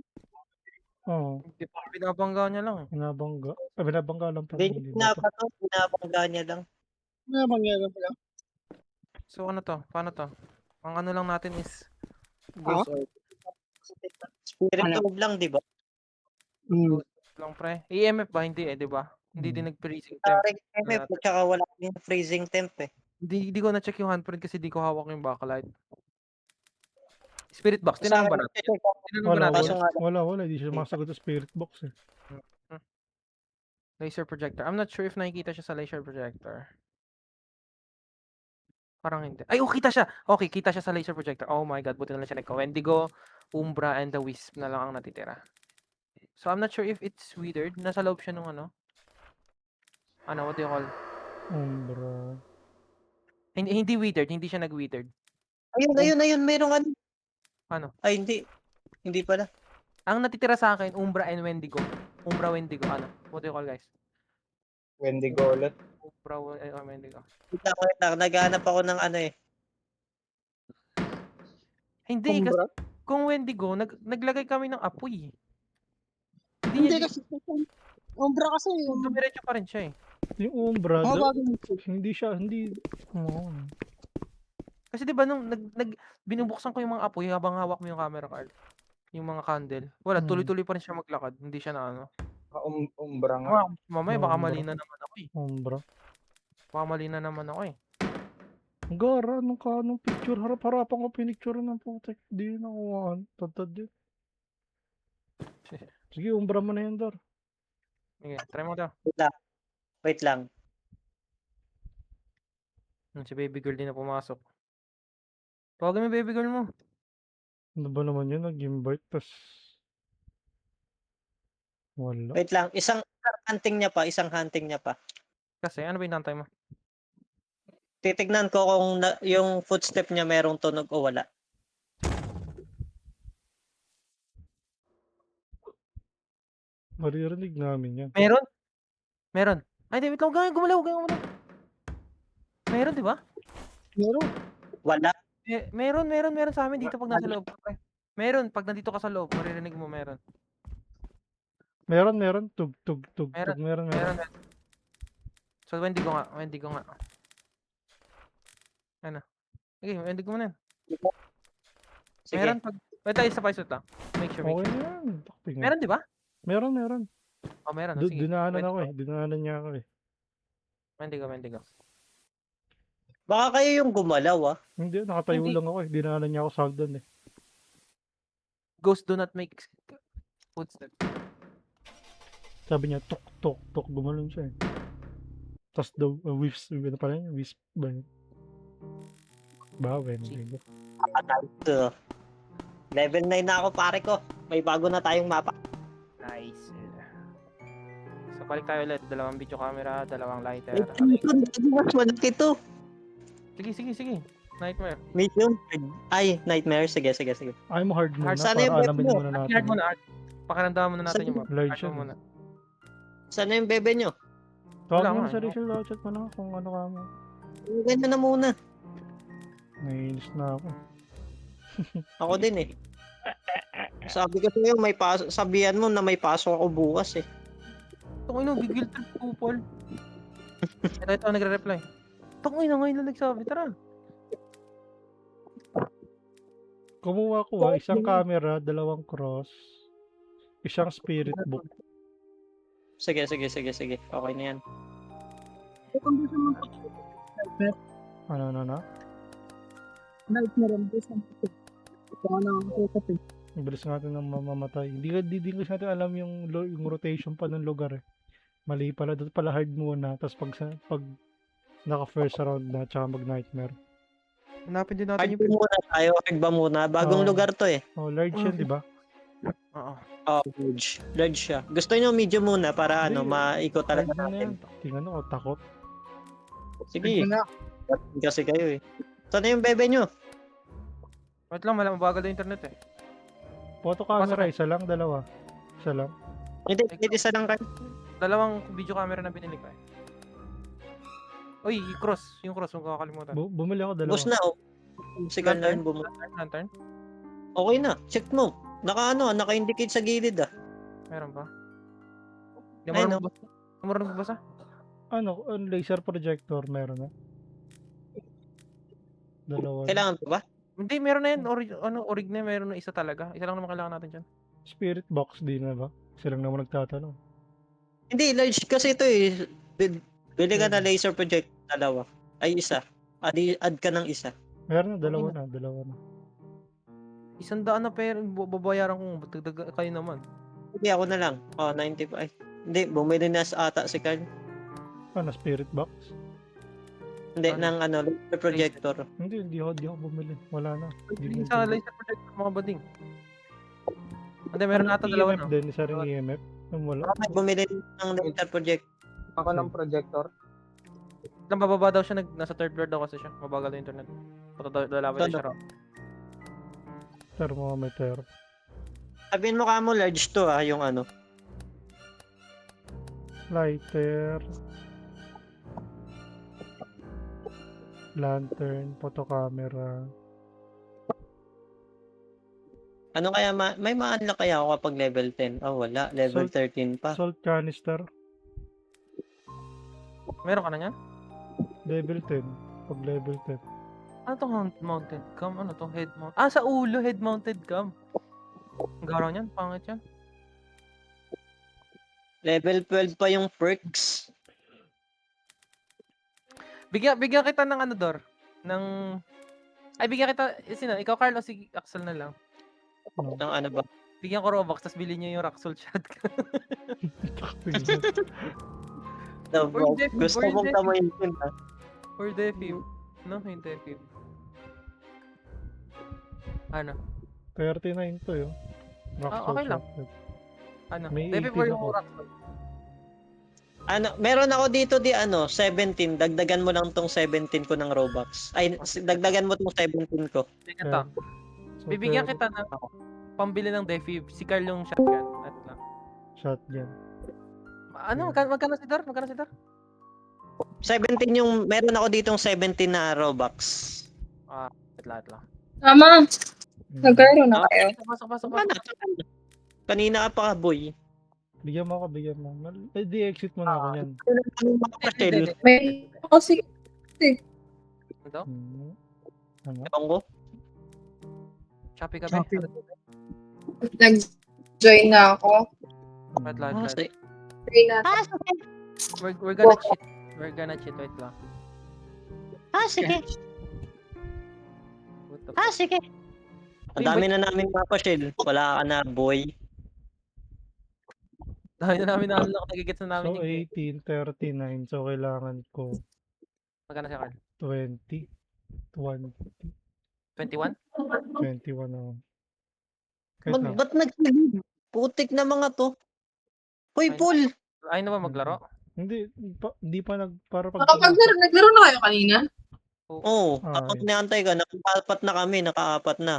Oo. Hindi pa binabangga niya lang. Binabangga. Binabangga lang pala. Hindi Hindi ba to? pinapato. Pinapangga niya lang. Ano bang yan pala? So ano to? Paano to? Ang ano lang natin is ghost orb Spirit Ano? orb lang, di ba? lang pre. EMF ba? Hindi di ba? Hindi din nag-freezing temp. Direct MF at saka wala yung freezing temp eh. Hindi ko na-check yung handprint kasi di ko hawak yung backlight. Spirit box, Sa tinanong ba akin, natin? check ako. Tinanong ba Wala, natin? Kaso nga lang. wala. Hindi siya masagot sa spirit box eh. Laser projector. I'm not sure if nakikita siya sa laser projector. Parang hindi. Ay, kita siya! Okay, kita siya sa laser projector. Oh my god, buti na lang siya nagka-Wendigo, Umbra, and the Wisp na lang ang natitira. So, I'm not sure if it's withered. Nasa loob siya nung ano. Ano, what do you call? Bro. Hindi withered, hindi siya nag-withered. Ayun, merong ano. Ano? Ay, hindi. Hindi pala. Ang natitira sa akin, Umbra and Wendigo. Umbra, Wendigo, ano? What do you call, guys? Wendigo ulit. Umbra, Wendigo. Wait lang. Naghahanap ako ng ano eh. Hindi, kasi Umbra? kung Wendigo, naglagay kami ng apoy. Hindi kasi. Umbra kasi yung... Dumiretso pa rin siya eh. Yung Umbra, Mabagay hindi siya. Oo. Kasi 'di ba nung binubuksan ko yung mga apoy habang hawak mo yung camera card, yung mga candle. Wala, tuloy-tuloy pa rin siya maglakad. Hindi siya na ano. Umbra nga. Mamaya baka Umbra. mali na naman ako eh. Umbra. Baka mali na naman ako eh. Ang gara, nung picture, harap-harapan ko pinicture ng putek. Di nakuha. Tatad yun. Sige, Umbra mo na yun, Dor. Sige, try mo daw. Wait lang. Si baby girl din na pumasok. Tawagin mo yung baby girl mo. Ano ba naman yun? Nag-invite, tas... Wala. Wait lang. Isang hunting niya pa. Kasi ano ba inantay mo? Titignan ko kung yung footstep niya merong tunog o wala. Maririnig namin yan. Meron? Meron. Ay, di, wait lang. Huwag kang gumalaw. Meron, di ba? Meron. Wala. Meron sa amin dito pag nasa loob ka. Meron, pag nandito ka sa loob, maririnig mo meron. Meron. Tug. Meron. Meron. Meron. So, Wendigo nga. Ano? Sige, Wendigo mo na. Sige. Meron pag... Wait, isa pa lang. Make sure. Okay na yan. Takping Meron, di ba? Meron. Oh, meron. Sige. Dinaanan ako eh. Dinaanan niya ako eh. Wendigo. Baka kayo yung gumalaw ah. Hindi, nakatayo Hindi. lang ako eh. Dinaanan niya ako sa hagdan eh. Ghost do not make footsteps. Sabi niya, tok. Gumalun siya eh. Tapos daw, wisp, ano pala yun? Wisp ba yun? Wendigo. So, level 9 na ako pare ko. May bago na tayong mapa. Nice. So, balik tayo ulit. Dalawang video camera, dalawang lighter. Ay, mas malaki to. Sige. Nightmare. Medium. Ay, nightmare. Sige. Ayaw mo hard muna Sana para yung web alamin mo. muna natin. Hard muna, Art. Pakiramdaman muna natin yung map. Large Hard mo yan. muna. Sana yung bebe nyo? Tawag Wala mo nga, na sa eh. Rachel, chat mo na kung ano ka mo. Ganyan na muna. Naiinis na ako. Ako din eh. Sabi ko sa'yo, sabihan mo na may pasok ako bukas eh. Tungay na, gigil trip ko, Paul. Ito, nagre-reply. Tungay na, ngayon lang nagsabi. Tara. Kumuha ko isang camera, dalawang cross, isang spirit book. Sige. Okay na yan. Kung gusto mo Ano. nightmare, gusto mo ito na ako kasi. Ang bilis nga natin ng mamamatay. Hindi kasi natin alam yung rotation pa ng lugar eh. Mali pala. Doon pala hard muna. Tapos pag naka first round na, tsaka mag nightmare. Hanapin din natin Hard yung... muna tayo. Hard ba muna? Bagong Oo. lugar to eh. Oh, large yan, di ba? Oo. Oh, large. Large siya. Gusto nyo medium muna para Hindi. maikot talaga Large na yan. natin. Tingnan ako, takot. Sige. Ito na. Kasi kayo eh. Sana yung bebe nyo? Wait lang, mabagal yung internet eh. Photo camera, Pasok. isa lang, dalawa. Isa lang. Hindi, isa lang kayo. Dalawang video camera na binili ko eh. Uy, cross. Yung cross, huwag kakalimutan. Bumili ako dalawa. Boss na oh. Sige, learn bumula. Lantern? Okay na. Check mo. Naka-indicate sa gilid ah. Meron pa? Di Ayun, mo magbasa? Di mo marunong magbasa? Ano, laser projector, meron na. Dalawa. Kailangan pa ba? Hindi, meron na yan. Orig na, meron na isa talaga. Isa lang naman kailangan natin dyan. Spirit box, di na ba? Silang naman nagtatanong. Hindi, large kasi ito eh. Bili ka na laser project. Dalawa. Ay, isa. Add ka ng isa. Meron na, dalawa na. 100 na pero babayaran ko. Dagdag kayo naman. Hindi, ako na lang. Oh, 95. Ay, hindi, bumili na sa ata si Carl. Ano, spirit box? Hindi, Ano? ng laser projector. Hindi ako bumili. Wala na. Hindi Isa bumili. laser projector mga bading. Hindi, meron ata dalawa EMF na. din, isa ring EMF. Wala. Bakit bumili ng laser project? Ako ng projector. Lang bababa daw siya, nasa third floor daw kasi siya. Mabagal yung internet. Dalawa siya raw. Thermometer. Sabihin mo ka mo, large to ah, yung ano. Lighter. Lantern. Photo camera. Ano kaya, may ma-unlock kaya ako kapag level 10? Oh, wala. Level Salt- 13 pa. Salt canister. Meron ka na yan? Level 10. Pag level 10. Ano to mounted cam? Ano to head mount? Ah, sa ulo head mounted cam. Ang garaw niyan, pangit yan. Level 12 pa yung perks. Bigyan kita ng ano, Dor. Bigyan kita, sino? Ikaw, Carl, o si Axel na lang. No. Ng ano ba? Bigyan ko Robux, tapos bilhin niyo yung Raxol shotgun. No, bro. Or Gusto or mong Defi. tamayin yun ha. Or Defib. No, yung Defib. Ano? 39 to yun. Okay lang. Ano? May Defib 18 or yung ako. Raxol? Ano, meron ako dito 17. Dagdagan mo lang tong 17 ko ng Robux. Ay, dagdagan mo tong 17 ko. Sige to. Bibigyan kita ng pambili ng Defib. Si Carl yung shotgun. Ano lang. Shotgun. Ano? Magkano si Dor? 17 yung, meron ako ditong 17 na Robux. Lahat lang. Tama, Mm. nagkaroon na kayo. Pasok. Ano? Kanina ka pa, boy. Bigyan mo ako. Di-exit mo na ako yan. Makapashell. May kasi Ito? Ano? Ewan ko. Shopee ka ba? Shopee. nag-join na ako. Wait lang. Join na. We're gonna cheat. Wait lang. Sige. What the fuck? Sige. Ang dami na namin mapashell. Wala ka na, boy. Dahil na namin na-unlock, nagigits na namin So, yung game. 18, 39. So, kailangan ko Magkano siya, Carl? 20. 21? 21 ako. Kahit na. Ba't nagsilid? Putik na mga to. Hoy, Paul! Ayaw na ba maglaro? Hindi pa para pag Naglaro na kayo kanina? Oo, Ah, kapag yun. naantay ka, nakaapat na kami, nakaapat na.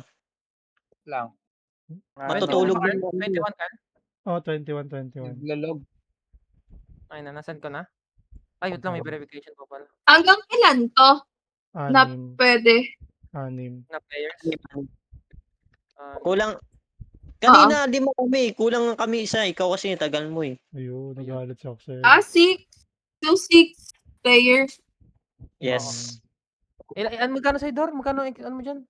Lang. Matutulog 21 din Carl? kami. 21 Carl? Oh, 21. Naglalog. Ay na, nasan ko na? Ay, wait lang, may verification pa pala. Hanggang ilan to? Na Anim. pwede. Na players. Kulang. Kanina, 5 kami. Kulang kami isa. Ikaw kasi tagal mo eh. Ayun, nagalit si Axel. 6. 6 players. Yes. Magkano sa Idor? Magkano ano mo dyan?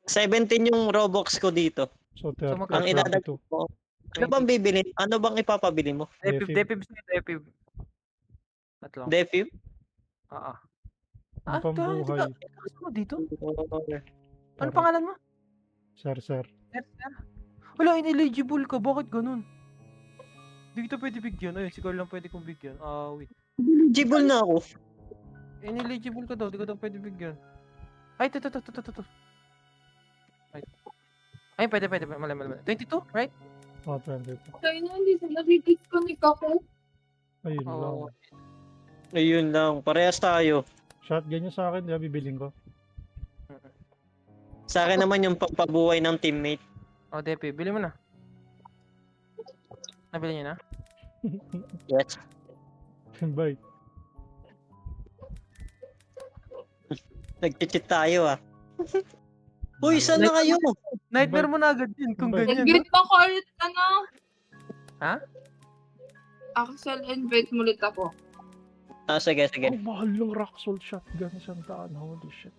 17 yung Robux ko dito. So, magkano? 30, Ang idadag 22. mo. Ano bang bibili? Ano bang ipapabili mo? Depib sa'yo, Depib. Tatlo. Defib? Oo. Ang pambuhay. Ano dito? Ano pangalan mo? Sir. Wala, ineligible ka. Bakit ganun? Hindi kita pwede bigyan. Ayun, si Carl lang pwede kong bigyan. Wait. Eligible na ako. Ineligible ka daw. Di ka daw pwede bigyan. Ay, ito. Ay, pwede. Mali. 22, right? Oh, 22. Kaya na, hindi sila disconnect ako. Ayun lang. Oo. Ayun lang. Parehas tayo. Shotgun nyo sa akin, di ba bibiling ko? Sa akin naman yung pagpabuhay ng teammate. Oh, Depe, bili mo na. Nabili niyo na? Yes. Bye. Nag-cheat tayo ah. Uy, saan na kayo? Nightmare mo na agad yun kung Bye. ganyan, no? Invite mo ko ulit, Ha? Axel, invite mo ulit ako. Sige. Ang mahal ng rock salt shotgun. 100. Holy shit.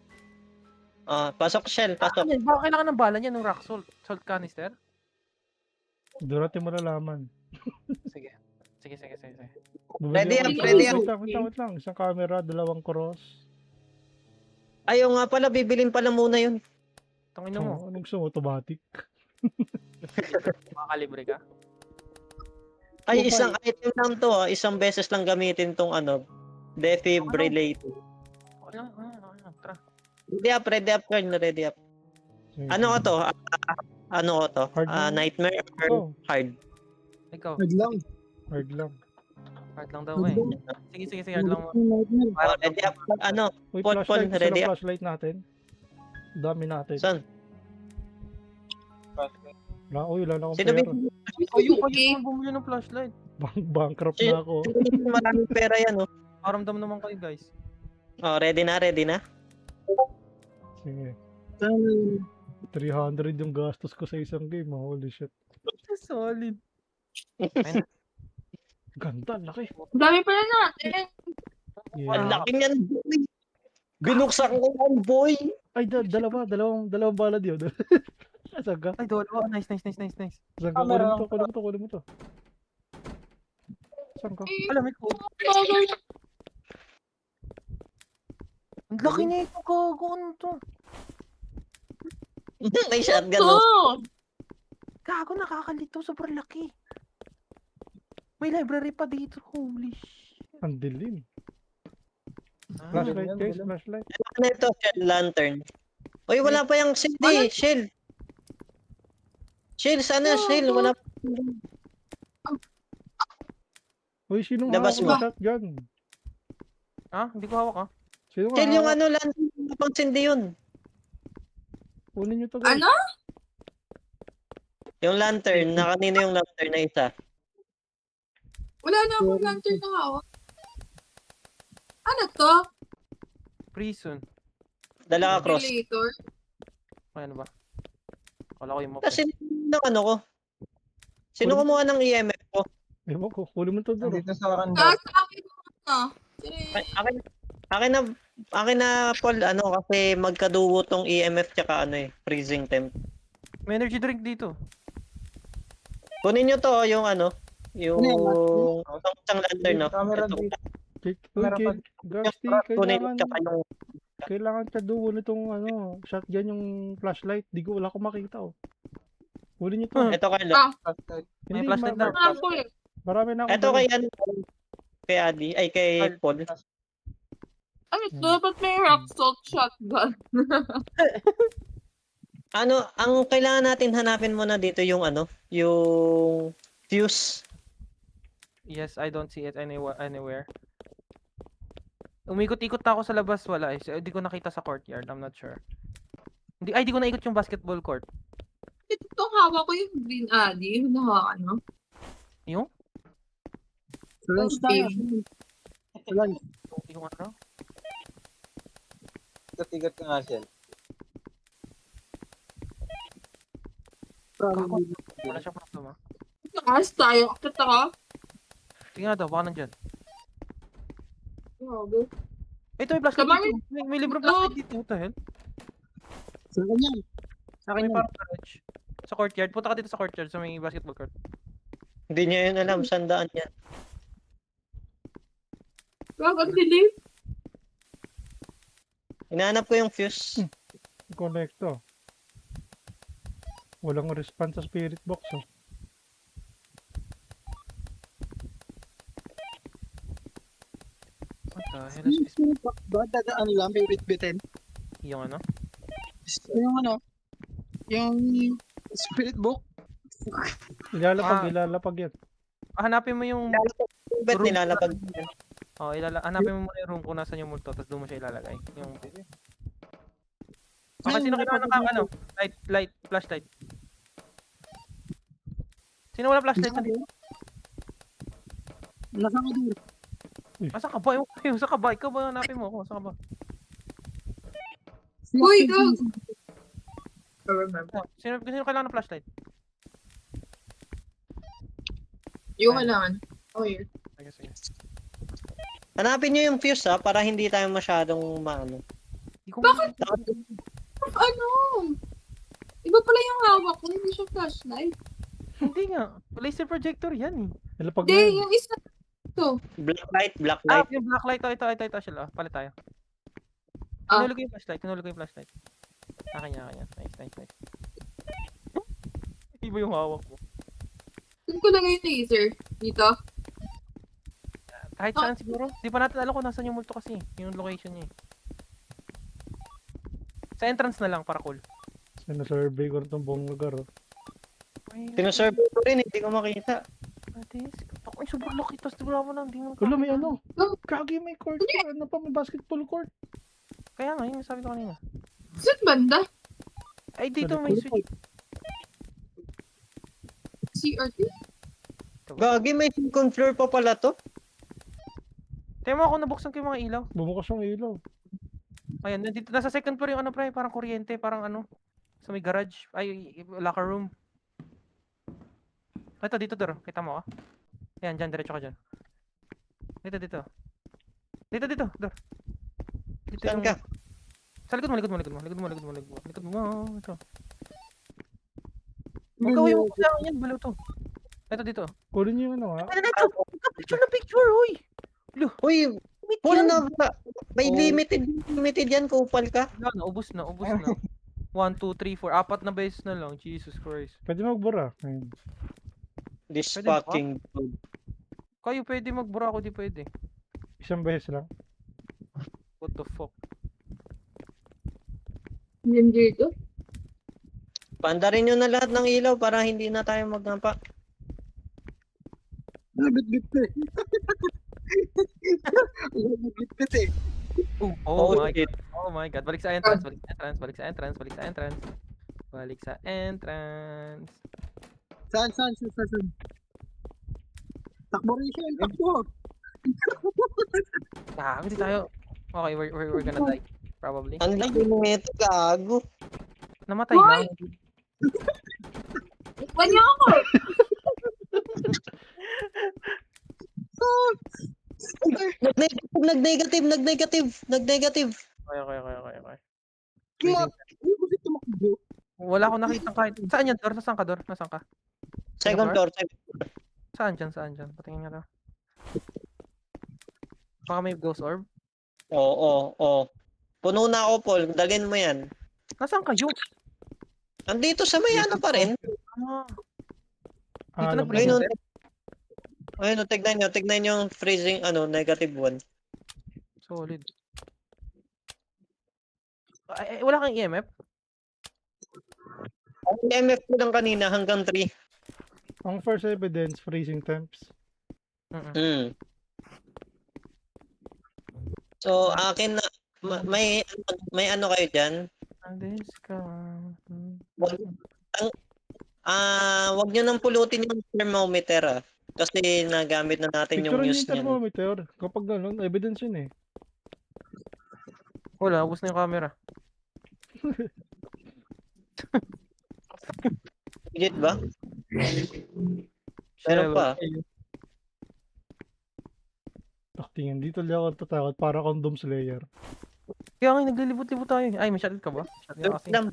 Pasok Shell, pasok. Ano, baka kailangan ng bala niya ng rock salt canister? Durati mo lalaman. Sige. Ready up, ready up. Wait lang. Isang camera, 2 cross. Ayaw nga pala, bibilin pala muna yun. Tangin mo. Anong gusto mo? Automatic? Makakalibre ka? Ay, isang item lang to isang beses lang gamitin tong defibrillator. Ano? Tara. Ready up, Carl, ready up. Ano ko to? Ano ko to? Hard na. Nightmare or Oh, hard? Ikaw. hard lang. Hard lang daw eh. Sige, hard lang mo. Ready up. Uy, Paul, flashlight. Gusto ready ng up. flashlight natin. Dami natin. Saan? Wala na akong Sino pera. Kayo bumili ng flashlight. Bankrupt na ako. Maraming pera yan, oh. Paramdam naman kayo, guys. Ready na? Sige. 300 yung gastos ko sa isang game. Holy shit. Solid. Ganda, laki. Dami pala natin. Ang Yeah. laki niyan, boy. Binuksan ko yan, boy. Ay, dalawang balad yun. Saan ka? Ay, dolo. Nice. Saan ka? Kunin mo to. Saan ka? Alam, may code. Ang laki na ito, gago. Ano to? May shotgun, Ito! oh. Gago, nakakalito. Sobrang laki. May library pa dito. Holy shit. Ang dilim. Ah, Flashlight, guys. Flashlight. Ano ito? Shell lantern. Uy, wala pa yung Shell, Shell. Shell, sana Shell. Wala pa. Uy, sinong Labas hawak mo. ng shotgun? Hindi ko hawak, Shell, Sinong yung hawak? lantern. Pang sindi yun. Kunin nyo to, guys. Ano? Yung lantern. Na kanino yung lantern na isa? Wala na akong lantern na hawak. Ano to? Prison. Dala ka cross. Ventilator? Ay, ano ba? Kala ko yung map. Kasi ng ano ko. Sino kumuha ng EMF ko? Ewan ko, kunin mo to, Duro. Dito sa random. Sa akin na. Akin na Paul, kasi magkadugo tong EMF tsaka freezing temp. May energy drink dito. Kunin nyo to, yung yung isang lantern, no? Camera Ito. dito. Kunin, Garsti, Kunin kailangan, tsaka yung kailangan kadugo nitong shotgun yung flashlight. Di ko wala ko makita, oh. Kunin nyo to. ito Carlo. May Hindi, flashlight na. Wala po eh. marami na ako. Ito kay kay Adi, ay kay Paul. Ano to? Ba't may rock salt shotgun? Ang kailangan natin hanapin muna dito yung yung fuse. Yes, I don't see it anywhere. Umikot-ikot na ako sa labas, wala eh. Hindi ko nakita sa courtyard, I'm not sure. Di ko naikot yung basketball court. Itong hawak ko yung green alley. Yung nahawakan mo. Yung? Sa lunch tayo. Okay. Sa lunch. Yung ano? Tigat ka nga siya. Wala siya problem ah. Taas tayo. Kita ka? Tingnan daw, baka nandyan. Grabe. Ito may flashlight Kamay- dito. May libreng flashlight dito. What the hell? Sa akin yan. Sa akin May yan. parang garage. Sa courtyard. Punta ka dito sa courtyard sa may basketball court. Hindi niya yun alam, sandaan yan. Grabe, ang dilim. Hinahanap ko yung fuse. Connecto. Walang response sa spirit box. Oh. What the hell is this? Ba, dadaan lang, bibit-bitin. Yung ano? Yung ano, yung spirit book. Ilalapag yan. Hanapin mo yung... Ba't Room. nilalapag? Oh, hanapin mo muna yung room kung nasan yung multo. Tapos doon mo siya ilalagay. Yung... Baka sino kailangan ng ano? Flashlight. Sino wala flashlight na dito? Nasa ka dito. Asa ka ba? Saan ka ba? Ikaw ba hanapin mo ako? Saan ka ba? Uy, go! I remember. Sino kailangan ng flashlight? Yung kailangan. Oh, yun. Sige. Hanapin niyo yung fuse ha, para hindi tayo masyadong maano. Di ko Bakit? Ano? Iba pala yung hawak ko. Hindi siya flashlight. Hindi nga. Laser projector yan eh. Ilalapag Hindi, yan. yung isa. Black light. Yung black light. Ito. Sila. Palit tayo. Ah. Tinulog ko yung flashlight. Akin niya. Nice. Iba yung hawak mo. Saan ko lagay yung laser? Dito? Kahit saan siguro. Di pa natin alam kung nasan yung multo kasi. Yung location niya eh. Sa entrance na lang para cool. Sinasurvey ko na itong buong lugar. Oh. Sinuserve ko rin, hindi ko makita. Ako yung sobrang laki. Tapos wala mo lang. Di mo Ulo, may ano? Oh. Kagi may court. Ano pa, may basketball court. Kaya nga, yun yung sabi ko kanina. Saan banda? Ay, dito may switch. CRT? Gagi, may second floor pa pala to. Tingnan mo ako, nabuksan ko yung mga ilaw. Bumukas yung ilaw. Ayan, nandito, nasa second floor yung ano pre, parang kuryente, parang ano, sa may garage, ay, locker room. Ito, dito, Dor, kita mo ka? Ayan, dyan, diretso ka dyan. Dito. Dito, Dor. Dito Saan ka? Sa likod mo. Ito. Magkawin mo sa akin yan, balo to. Ito, dito. Kunin niyo yung ano ha. Picture, huy! Uy, Limit full yan. na ba? May Oh. limited yan, kupal ka. Wala na, ubus na. 1, 2, 3, 4, apat na beses na lang, Jesus Christ. Pwede magbura. Ayun. This Pwede ba? fucking dude. Kayo pwede magbura, ako di pwede. Isang beses lang. What the fuck? Yan dito? Paandarin nyo na lahat ng ilaw para hindi na tayo magnampa. Bit-bit eh. Bit-bit eh. Oh my shit. god. Oh my god. Balik sa entrance. Saan? Takbo rin siya, takbo. Hindi tayo. Okay, we're gonna die. Probably. Ang laki mo ito, gago. Namatay lang. Iwan niyo ako! Nag-negative. Okay. Hindi tumakbo. Wala akong nakita kahit. Saan yan, Dor? Nasaan ka, Dor? Nasaan ka? Second floor. Saan dyan? Patingin nga to. Baka may ghost orb. Oo. Puno na ako, Paul. Dalhin mo yan. Nasaan kayo? Andito sa may ano pa rin. Dito Alam na mo. Ayun, tignan nyo yung freezing, -1. Solid. Wala kang EMF? Ang MF ko lang kanina hanggang 3. Ang first evidence, freezing temps. Mm. Hmm. So, akin na, may ano kayo dyan? This ka. Wag nyo nang pulutin yung thermometer kasi nagamit na natin yung Picturean niyo news yung niyan. thermometer. Kapag gano'n, evidence yun eh. Wala, ubos na yung camera. Legit ba? Meron Shell. pa. Tingin, dito lang ako tatakot para condom slayer. Kaya nga, naglilibot-libot tayo. Ay, may shotgun ka ba? Shotgun kasi. Lang.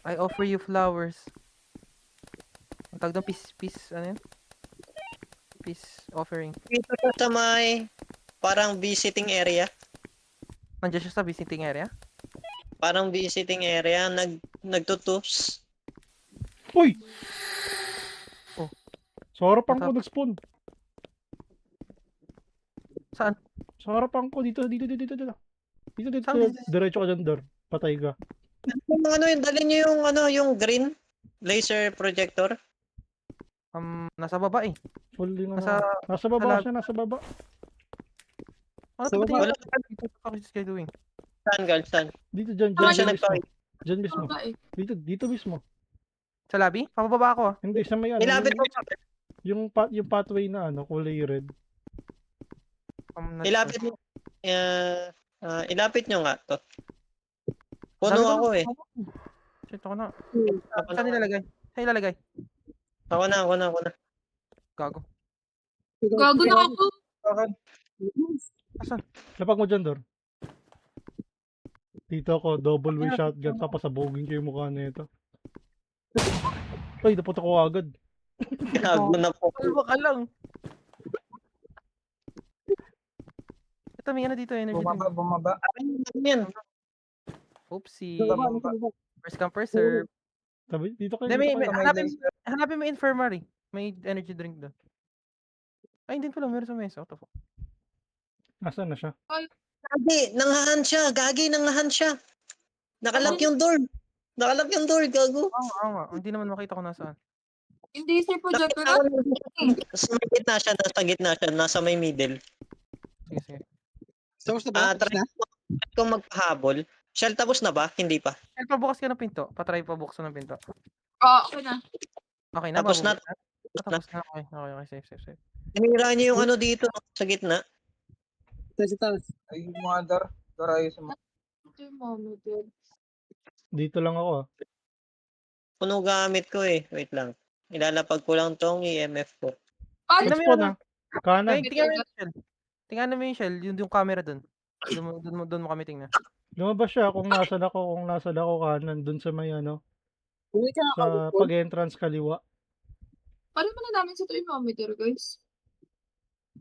I offer you flowers. Ang tawag doon, peace, ano yun? Peace offering. Dito siya sa may parang visiting area. Nandiyan siya sa visiting area? Parang visiting area. Nagtutups. Uy! Oh. Sa harapan ko Matap- nag-spawn. Saan? Sa harapan ko, dito. Dito. Saan dito? Diretso ka dyan, Dor. Patay ka. Yung ano yun, dali nyo yung ano, yung green laser projector. Nasa baba eh. Full yung Nasa, nasa baba lab- siya, nasa baba. ano Sa ba baba. tingin? What is this doing? Saan, girl? Saan? Dito, dyan Doon siya mismo. nagpakita. Dyan mismo. Baba eh. Dito mismo. Sa lobby? Papababa ako ah. Hindi, sa may ano, Ilapit mo. yung pathway na ano, kulay red. Ilapit mo. Ilapit nyo nga to. Puno Dami ko ako na. eh. Shit, ako na. Saan nilalagay? Saan nilalagay? Ako na. Gago. Gago na ako. Asan? Lapag mo dyan, Dor. Dito ako, double way shotgun, tapos sabugin ko yung mukha nito. Ay, napot ako agad. Gago na po. Kalma ka lang. Ito, may ano dito, energy drink. Bumaba. Ano yan? Oopsie. Bumaba. First come, first serve. Sabi, dito kayo, Hindi, dito kayo. hanapin mo infirmary. May energy drink doon. Ay, hindi pala. Meron sa mesa. What the fuck? Nasaan na siya? Gagi, nangahan siya. Nakalock yung door. Gago. Oo nga. Hindi naman makita ko nasaan. Hindi sir projector Nakita na. ko nasa gitna siya, nasa may middle. Sige. Tapos na ba? Tapos Try na? ko magpahabol. Shell, tapos na ba? Hindi pa. Ay, pabukas ka ng pinto. Patry pabuksan ng pinto. Okay na. Okay na, Tapos na. Tapos na. Okay. Safe. Tinira niyo yung ano dito, sa gitna. Tapos. Ay, mga Dar ayos mo. Thermometer. Dito lang ako ah. Puno gamit ko eh. Wait lang. Ilalapag ko lang tong EMF ko. Paano Tingnan mo Nag-spawn yun, ah. Kanan. Ay, tingnan mo yung shell. Tingnan mo yung shell. Yung camera doon. Doon mo kami tingnan. Lumabas siya kung nasan ako kanan, dun sa may ano, Uy, ka sa pag-entrance kaliwa. Paano mo na namin sa thermometer guys?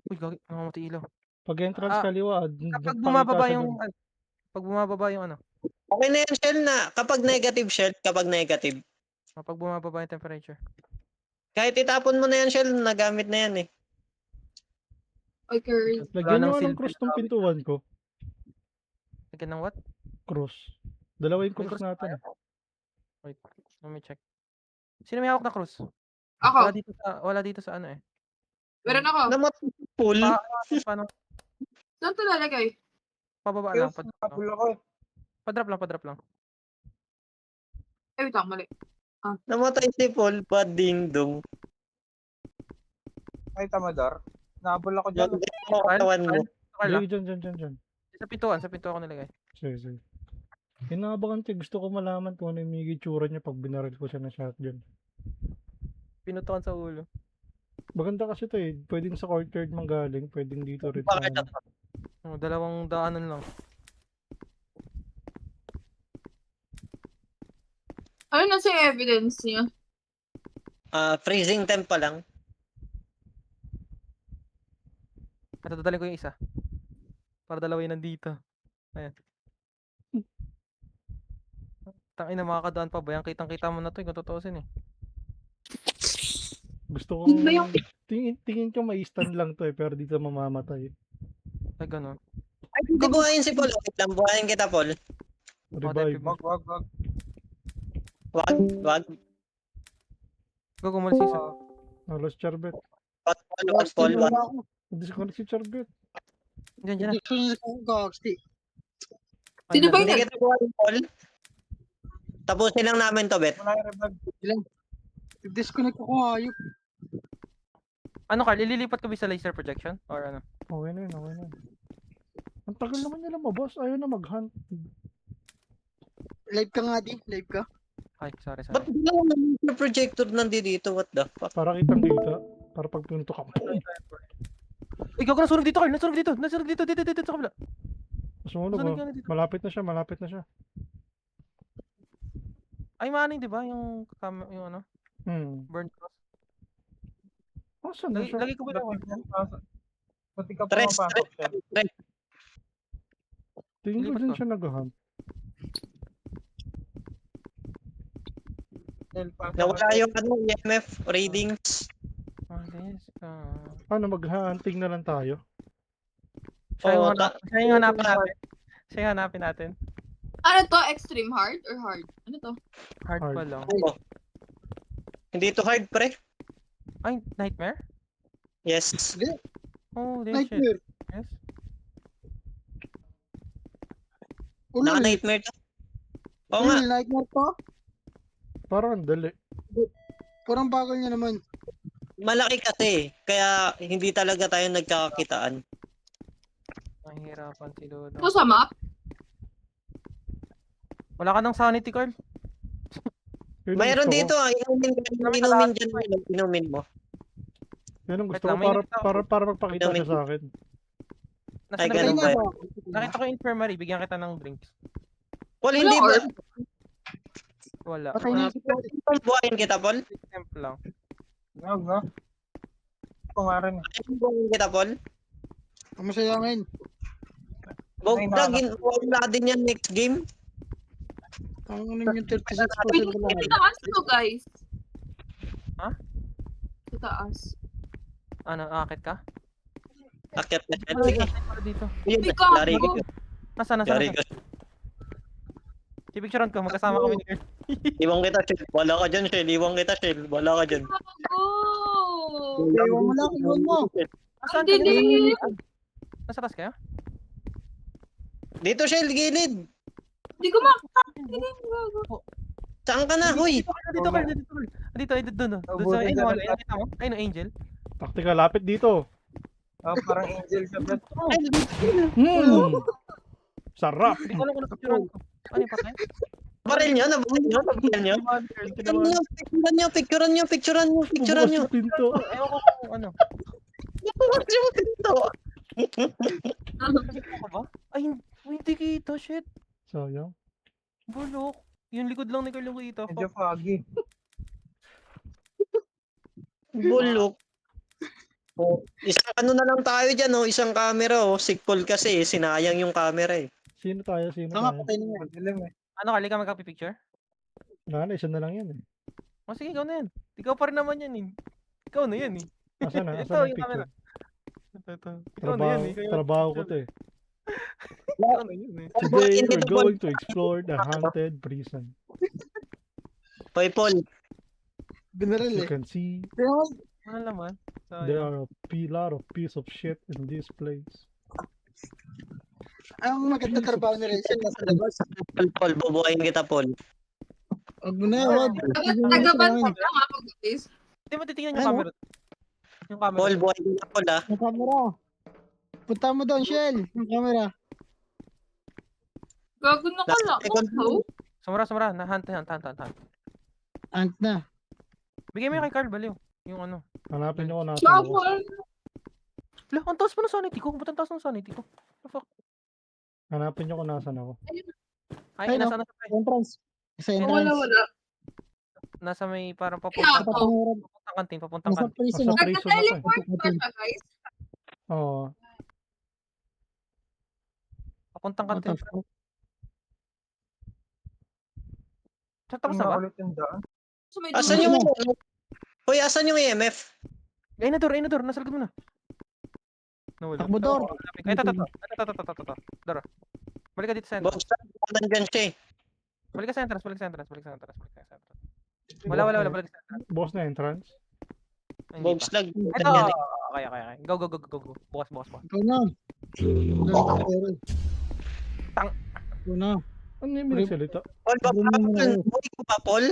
Uy, gagi. Namamatay ilaw. Pag-entrance Ah, kaliwa. Kapag nagpakita bumababa siya yung... dun. Pag bumababa yung ano. Okay na yan, Shell, na. Kapag negative. Kapag bumababa yung temperature. Kahit itapon mo na yan, Shell, nagamit na yan eh. Okay. Lagyan ng nyo ng silver cross tong pintuan ko. Lagyan ng what? Cross. Dalawa yung May cross cross natin. Wait. Let me check. Sino may hawak na cross? Ako. Wala dito sa ano eh. Meron ako. Namatay full. Paano? Saan ito lalagay? Pababa Ayos, lang. nakabul ako eh. Padrop lang. Ay, wait lang, mali. Namatay si Paul. Bad ding dong. Ay, tama Dar. Nakabul ako dyan. Yung katawan mo. Carl lang. Dyan. Sa pinto ko nilagay. Sige. Inabangan ko, gusto ko malaman kung ano yung may itsura niya pag binaril ko siya ng shotgun. Pinutukan sa ulo. Maganda kasi ito eh. Pwedeng sa courtyard manggaling, pwedeng dito rin sa Bakit ano. Dalawang daanan lang. Ano na sa evidence niya? Freezing temp pa lang. At dadalhin ko yung isa. Para dalawa yun nandito. Ayan. Tangina, makakadaan pa ba yan? Kitang-kita mo na to, kung tutuusin eh. Gusto kong, Iba yung- tingin ko may stand lang to eh, pero dito mamamatay. Ay, ganun. Ay, hindi buhayin si Paul. Wait lang, buhayin kita, Paul. Revive. type Wag. Wag. Go, gumalis isa. Nalos Charbet. Paul, Wala ako. Disconnect si Charbet. Diyan na. Disconnect ako, Gagsti. Sino ba Hindi yun? kita buhayin, Paul. Tapusin lang namin to, Bet. Wala yung revive. Disconnect ako, ayop. Ano, Carl? Ililipat ko ba sa laser projection? Or ano? Okay na yun, okay na yun. Ang tagal naman nila mabos. Ayaw na mag-hunt. Live ka nga, di. Live ka. Ay, sorry. Ba't ginawa naman yung projector nandito? What the fuck? Para kitang kita. Para pag pinunto ka. Ikaw ka nasunog dito, Carl. Nasunog dito. Nasunog dito. Dito sa kabila. Sumunog Nasunog oh. ka na dito. Malapit na siya, malapit na siya. Ay, maaning, di ba? Yung ano? Burn cross. Asan na Lagi, siya? lagi ko ba na Pati ka Tres, pumapasok siya. Tingin ko Lipat dyan ko. siya nag-hunt. Nawala yung EMF readings. Alis ka. Paano mag-hunting na lang tayo? Siya yung Oo, siya yung hanapin natin. Siya yung hanapin natin. Ano to? Extreme hard or hard? Ano to? Hard Hard. pa lang. Oo. Hindi to hard, pre. Ay, nightmare? Yes. Oh, shit. Nightmare. Yes. Ulul. Naka-nightmare to. Oo nga. Ulul, nightmare to. Parang ang dali. Parang bagal niya naman. Malaki kasi. Kaya hindi talaga tayo nagkakakitaan. Mahirapan si Dodo. Ito sa map? Wala ka ng sanity card? Yun ang Mayroon gusto dito ko. inumin dyan. Inumin mo. Yan ang Wait gusto ko lang, may para, nakita ako. para magpakita siya sa akin. Nasa Ay, nabigyan ganun ko. ba? Nakita ko yung infirmary. Bigyan kita ng drinks. Paul, hindi Wala, ba? or- Wala. Patay na si Paul. Buhayin kita, Paul. Temp lang. No. Ako nga rin. Buhayin kita, Paul. Kamasayangin. Wala din yan next game. Ang ano yung 36% ko lang. Sa taas to, guys. Ha? Sa taas. Ano, akit ka? Akyat na siya. Ay, Sige. akit pala dito. Yun, Hindi ka, yari bro. ka. Nasaan? Yari ka. Picturean ko. Magkasama kami ni Kurt. Iwang kita, Shell. Wala ka dyan, Shell. Iwang kita, Shell. Wala ka dyan. Oh! Iwan mo lang, iwan mo. Nasaan Ang ka? dilim! Nasa taas kayo? Dito, Shell. Gilid. Hindi ko makita. Dilim, gago. Saan ka na? Huy. Dito, Carl. Dito, doon. Doon sa, ayun, wala. Ayun, kita mo? Ayun, Angel. Taktika, lapit dito. Parang angel siya, bet. Sarap! Hindi ko alam kung napicturean ko. Ano yung patay? Baril nyo? Nabaril nyo? Nabaril nyo? Picturean nyo. Bukas yung pinto. Ewan ko kung ano. Nakikita ko ba? Ay, hindi kita. Shit. Sayang. Bulok. Yung likod lang ni Carl yung kita. Medyo foggy. Bulok. Oh, isang ano na lang tayo dyan, oh. Isang camera, oh. Sigpol kasi, sinayang yung camera, eh. Sino tayo? Sino Tama, tayo? patay na yan. Madilim eh. Ano, Carl? Ikaw magka-picture? Nana, isa na lang yan eh. O sige, ikaw na yan. Ikaw pa rin naman yan eh. Ikaw na yan eh. Asa na? Ito, Asa na yung yung camera. picture? Ito. Ikaw na yan eh. Ikaw yung Trabaho ko to eh. Ikaw na yan eh. Today we're going to explore the haunted prison. Hoy, Paul. Binaril You eh. can see Pero, Ano naman? there are a lot of piece of shit in this place. ang maganda trabaho ni Rachel nasa labas. Paul, bubuhayin kita, Paul. Huwag mo na, wag. Taga-bantay lang ako, guys. Hindi mo titingnan yung Ano? camera. Yung camera. Paul, buhayin kita, Paul, ah. Yung camera. Punta mo doon, Shell. Yung camera. Gago na ka lang. Oh, Samara. Hunt. Ant na. Bigay mo yung kay Carl, baliw. Yung ano. Hanapin nyo kung nasa gago. ako. Wala, ang taas pa ng sanity ko. Ba't ang taas ng sanity ko? The fuck? Hanapin nyo kung nasan ako. Ay, Ayun, nasa ano sa Entrance. Sa Wala. entrance. Nasa may parang Kaya papuntang ako. kantin, papuntang Nasa kantin. prison. Nasa prison ako eh. Nagka-teleport pa siya, guys. Oo. Papuntang What kantin. the fuck? Tapos na ba? Ulit yung daan. So, may Asan dulo. yung... Hoy, asan yung EMF? Ay, na door. Nasa likod mo na. Nawala. Takbo, Dor. Ay, ito. Dora. Balik ka dito sa entrance. Boss, nandyan siya, eh. Balik ka sa entrance. Wala. Bukas bukas na entrance. Hindi Bog pa. slag. Ito, Yan eh. okay. Go. Bukas. Ikaw na. Wala na pero. Tang. Ikaw na. Ano yung minagsalita? Paul, Doon mo muna ako. buhay ko pa, Paul?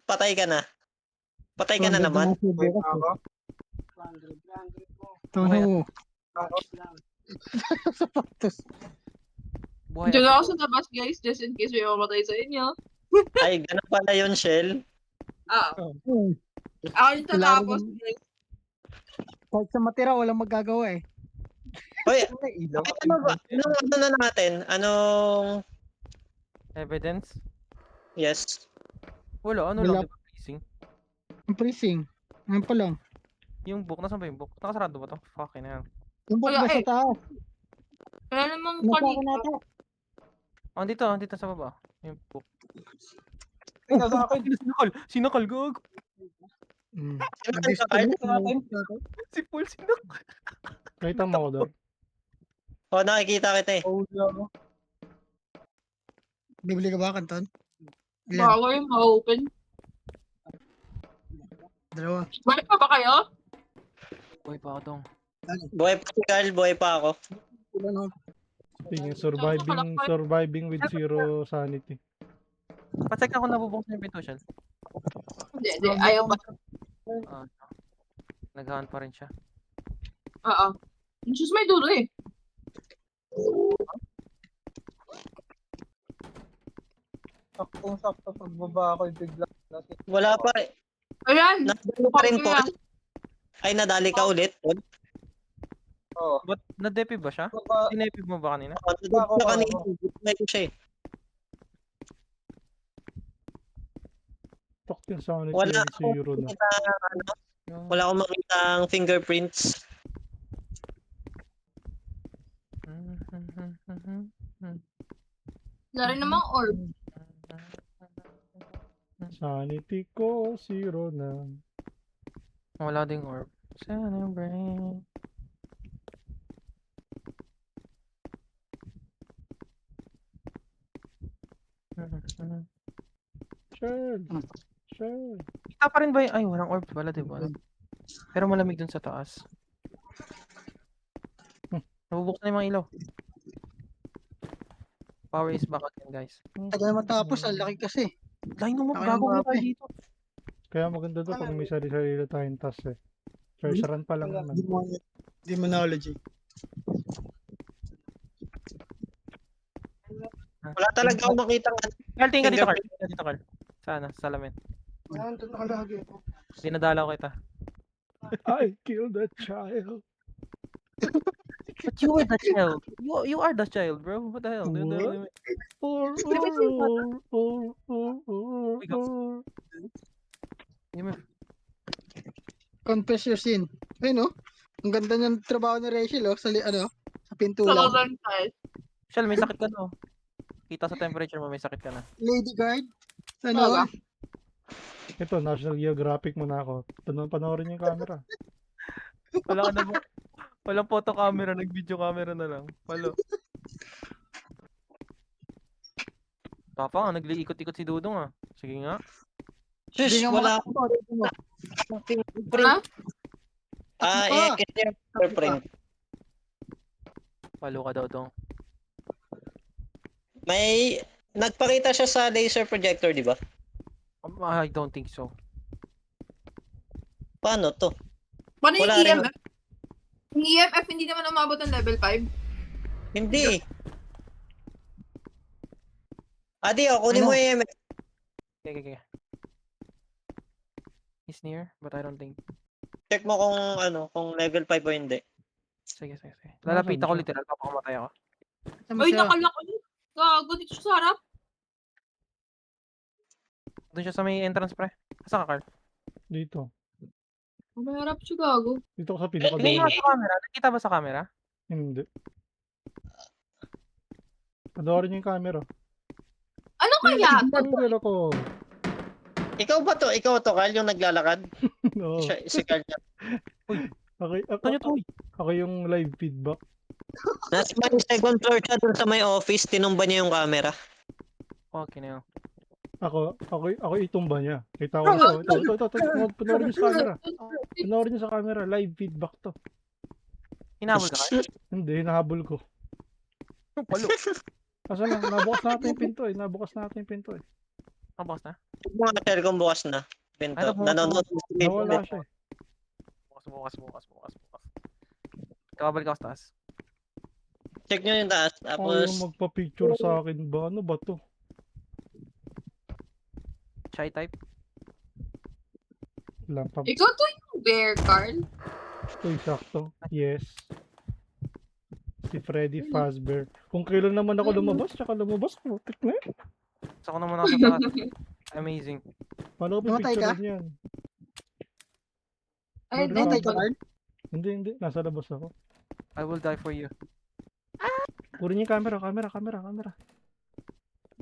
Patay ka na. Patay ka na naman. Taho. Sapatos. Buhay Diyan ako. ako sa labas, guys, just in case may mamatay sa inyo. Ay, ganun pala yun, Shell. Ako yung tatapos, guys. Kahit sa matira, walang magagawa eh. Hoy, ano ba? Ano na natin? Anong... Evidence? Yes. Wala, ano Wala. lang, diba, pleasing? Ang pricing. Ano pa lang. Yung book, nasaan ba yung book? Nakasarado ba to? Fucking hell. Yung book Wala ba sa eh. taas? Wala namang Nasa kanina. natin. Andito sa baba. Yung book. Nasa akin. Sinakal, gag. Ano Si Paul sinakal. Nakita mo ako doon. Oh, nakikita kita eh. Bibili ka ba, Kanton? Ilan? Bago yung ma-open. Dalawa. Balik pa ba kayo? Buhay pa ako dong. Buhay pa si Carl, buhay pa ako. Ilan ako? Tingin, surviving with zero sanity. Pacheck ako nabubuksan yung pinto, Shell. Hindi. Ayaw ba? Naghahan pa rin siya. Oo. Yung shoes may dulo eh. Sakto pagbaba ako, bigla. Wala pa eh. Ayan. Nadali pa rin, Okay Paul. lang. Ay, nadali ka ulit, Paul. Oo. But, na-depi ba siya? Baba, Tinepi mo ba kanina? Oh, nadali ka kanina. Buhay ko siya eh. Tok yung sanity Wala with zero na. Wala akong makita ang fingerprints. Wala rin namang orb. Sanity ko, zero na. Wala ding orb. Celebrate. Shell. Shell. Kita pa rin ba yung... Ay, walang orb pala, diba? Pero malamig dun sa taas. Nabubuksan na yung mga ilaw. Power is back again, guys. Tagal matapos, ang laki kasi. Line mo, Ako gago yung mo tayo mape. dito. Kaya maganda to pag may sarili-sarili tayong task eh. First run pa lang naman. Demonology. Wala talaga akong makita nga. Carl, tingin ka dito, Carl. Tingin ka dito, Carl. Sana, sa salamin. Yan, doon nakalagi ako. Dinadala ko kita. I killed a child. But you were the child. You are the child, bro. What the hell? What? Or. Confess your sin. Ayun oh. Ang ganda ng trabaho ni Rachel oh. Sa sa Sa pintura. labang tayo. Shell, may sakit ka na, oh. Kita sa temperature mo, may sakit ka na. Lady guard. Talaga? Ito, National Geographic muna ako. Panoorin yung camera. Wala ka na mo. Walang photo camera, nag-video camera na lang. Palo. Papa nga, nagliikot-ikot si Dudong ah. Sige nga. Shush, wala akong fingerprint. Ha? Ito yung fingerprint. Palo ka daw, Dong. May nagpakita siya sa laser projector, di ba? I don't think so. Paano to? Paano yung Wala rin. EMF? Yung EMF hindi naman umabot ng level 5. Hindi. Adi, kunin mo yung EMF. Okay. He's near, but I don't think. Check mo kung level 5 o hindi. Sige. Lalapit ako siya? literal, papakamatay ako. Uy, nakalak ulit. Gago dito sa harap. Doon siya sa may entrance, pre. Saan ka, Carl? Dito. May harap siya, gago. Dito ko sa Tingin pinaka-dulo. mo sa camera. Nakita ba sa camera? Hindi. Panoorin niyo yung camera. Ano kaya? Tanggal ako. Ikaw ba to? Ikaw to, Carl, yung naglalakad? Oo. Si Carl. Ako yung live feedback. Nasa may second floor siya dun sa may office, tinumba niya yung camera. Okay na yun. Ako itumba niya. Kita ko na siya. Ito. Panoorin niyo sa camera. Panoorin niyo sa camera. Live feedback to. Hinabol ka Carl? Hindi, nahabol ko. Palo. Asa lang, nabukas natin yung pinto eh. Nabukas na? Mga shell kung bukas na. Pinto. Ano, bukas Nanonood. Nawala siya eh. Bukas. Kababalik ako sa taas. Check nyo yung taas. Ayaw Tapos, magpa-picture sa akin ba? Ano ba to? Shy type. Wala pa. Ikaw to yung bear, Carl. Uy, sakto. Yes. Si Freddy Fazbear. Kung kailan naman ako lumabas, putik na yun. So ako naman ako sa taas. Amazing. Paano ko Namatay ka? pipicturean yan? Ay, Namatay ka, dito. Carl? Hindi. Nasa labas ako. I will die for you. Kunin niyo yung camera.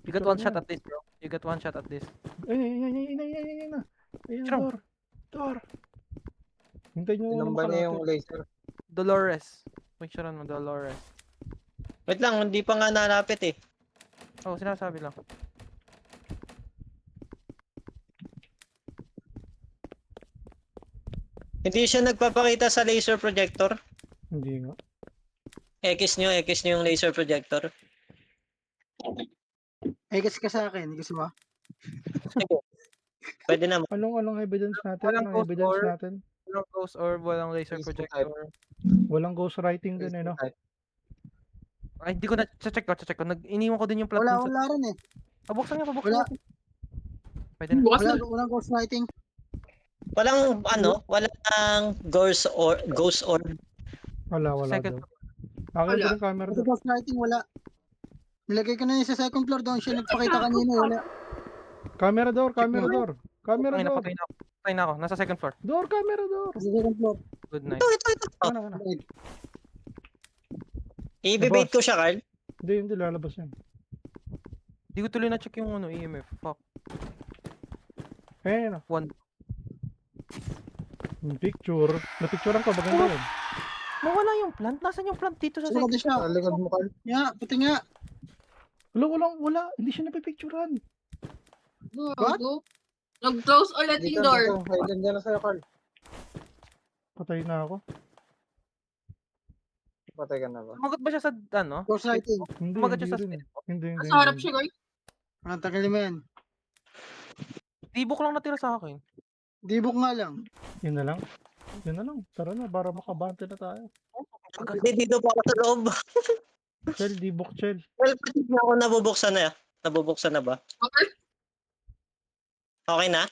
You got one shot at this, bro. You got one shot at this. Ayun na. Ayun, Sino? door. Hintayin niyo Tinamba niya yung laser. Dolores. Picturean mo, Dolores. wait lang, hindi pa nga nalapit eh. Oh, sinasabi lang. Hindi siya nagpapakita sa laser projector. Hindi nga. X nyo yung laser projector. Ay, kasi ka sa akin. Gusto mo? Pwede naman. Anong evidence natin? Walang Anong ghost evidence orb. natin? Walang ghost orb, walang laser Facebook projector. Walang ghostwriting din eh, no? Ay, hindi ko na, check ko. Iniwan ko din yung plot dun sa... Wala rin eh. Buksan Wala. nga. Pwede na. Bukas na. Walang ghostwriting. Walang ghost or Wala Second daw. Akin Wala. ko yung camera Kasi doon. ghostwriting, wala. Nilagay ko na yun sa second floor doon. Siya nagpakita kanina. Wala. Camera door. Patay na ako. Nasa second floor. Camera door. Sa second floor. Good night. Ano. i-bait ko siya, Carl. Hindi lalabas yan. Hindi ko tuloy na-check yung EMF. Fuck. Ayun na. One. Yung picture. Napicturean ko, maganda yun. Nawala yung plant. Nasaan yung plant dito sa Sino second? siya? Sa likod mo, Carl. Nga, puti nga. Wala. Hindi siya napipicturean. Gago. Nag-close ulit yung door. Hidden dyan na sa'yo, Carl. Patay na ako. Patay ka na ba? Sumagot ba siya sa, ano? Ghostwriting. Hindi Sumagot siya sa rin. Hindi. Nasa harap siya, guys. Ang tagal mo yan. Tibok lang natira sa akin. Dibok nga lang. Yun na lang. Tara na, para makabante na tayo. Hindi, dito pa ako sa loob. Chel, dibok Chel. Well, pati na ako nabubuksan na. Nabubuksan na ba? Okay. Okay na?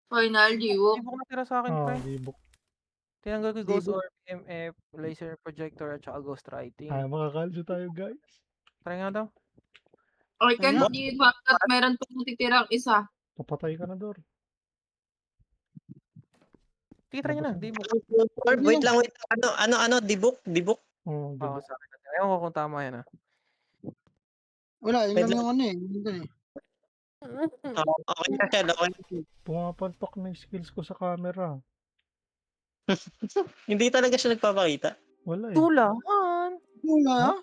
Final, Jiwo. Tibok natira sa akin, pre. Dibok. Tinanggal ko yung ghost Tibok. orb, EMF, laser projector, at saka ghost writing. Makakalso tayo guys. Try nga daw. I can see fact that meron pang titirang isa. Papatay ka na, Dor. Sige, try nyo na. Tibok. Wait lang. Ano? Dibok? Oo, Oo, dibok. sa akin. Ewan ko kung tama yan, ah. Wala, yun Wait lang lang. yung ano eh. Yun lang eh. Okay na siya. Okay. Pumapalpak na yung skills ko sa camera. Hindi talaga siya nagpapakita. Wala eh. Tulaan! Wala.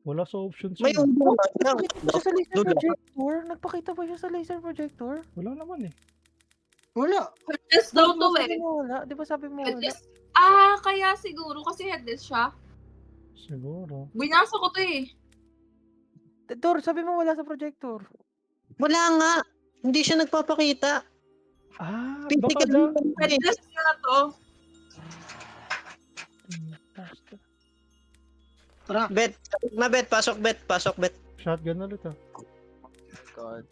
Wala sa options May yun. ulo. Nagpakita ba siya sa laser Dula. projector? Nagpakita ba siya sa laser projector? Wala naman eh. Wala. Headless daw to Sabi eh. mo wala? Di ba sabi mo wala? Headless. Kaya siguro kasi headless siya. Siguro. Binasa ko to eh. Dor, sabi mo wala sa projector. Wala nga. Hindi siya nagpapakita. Baka Physical. da. Headless na to. Basta. Tara. Bet. Pasok bet. Shotgun ulit ah. God.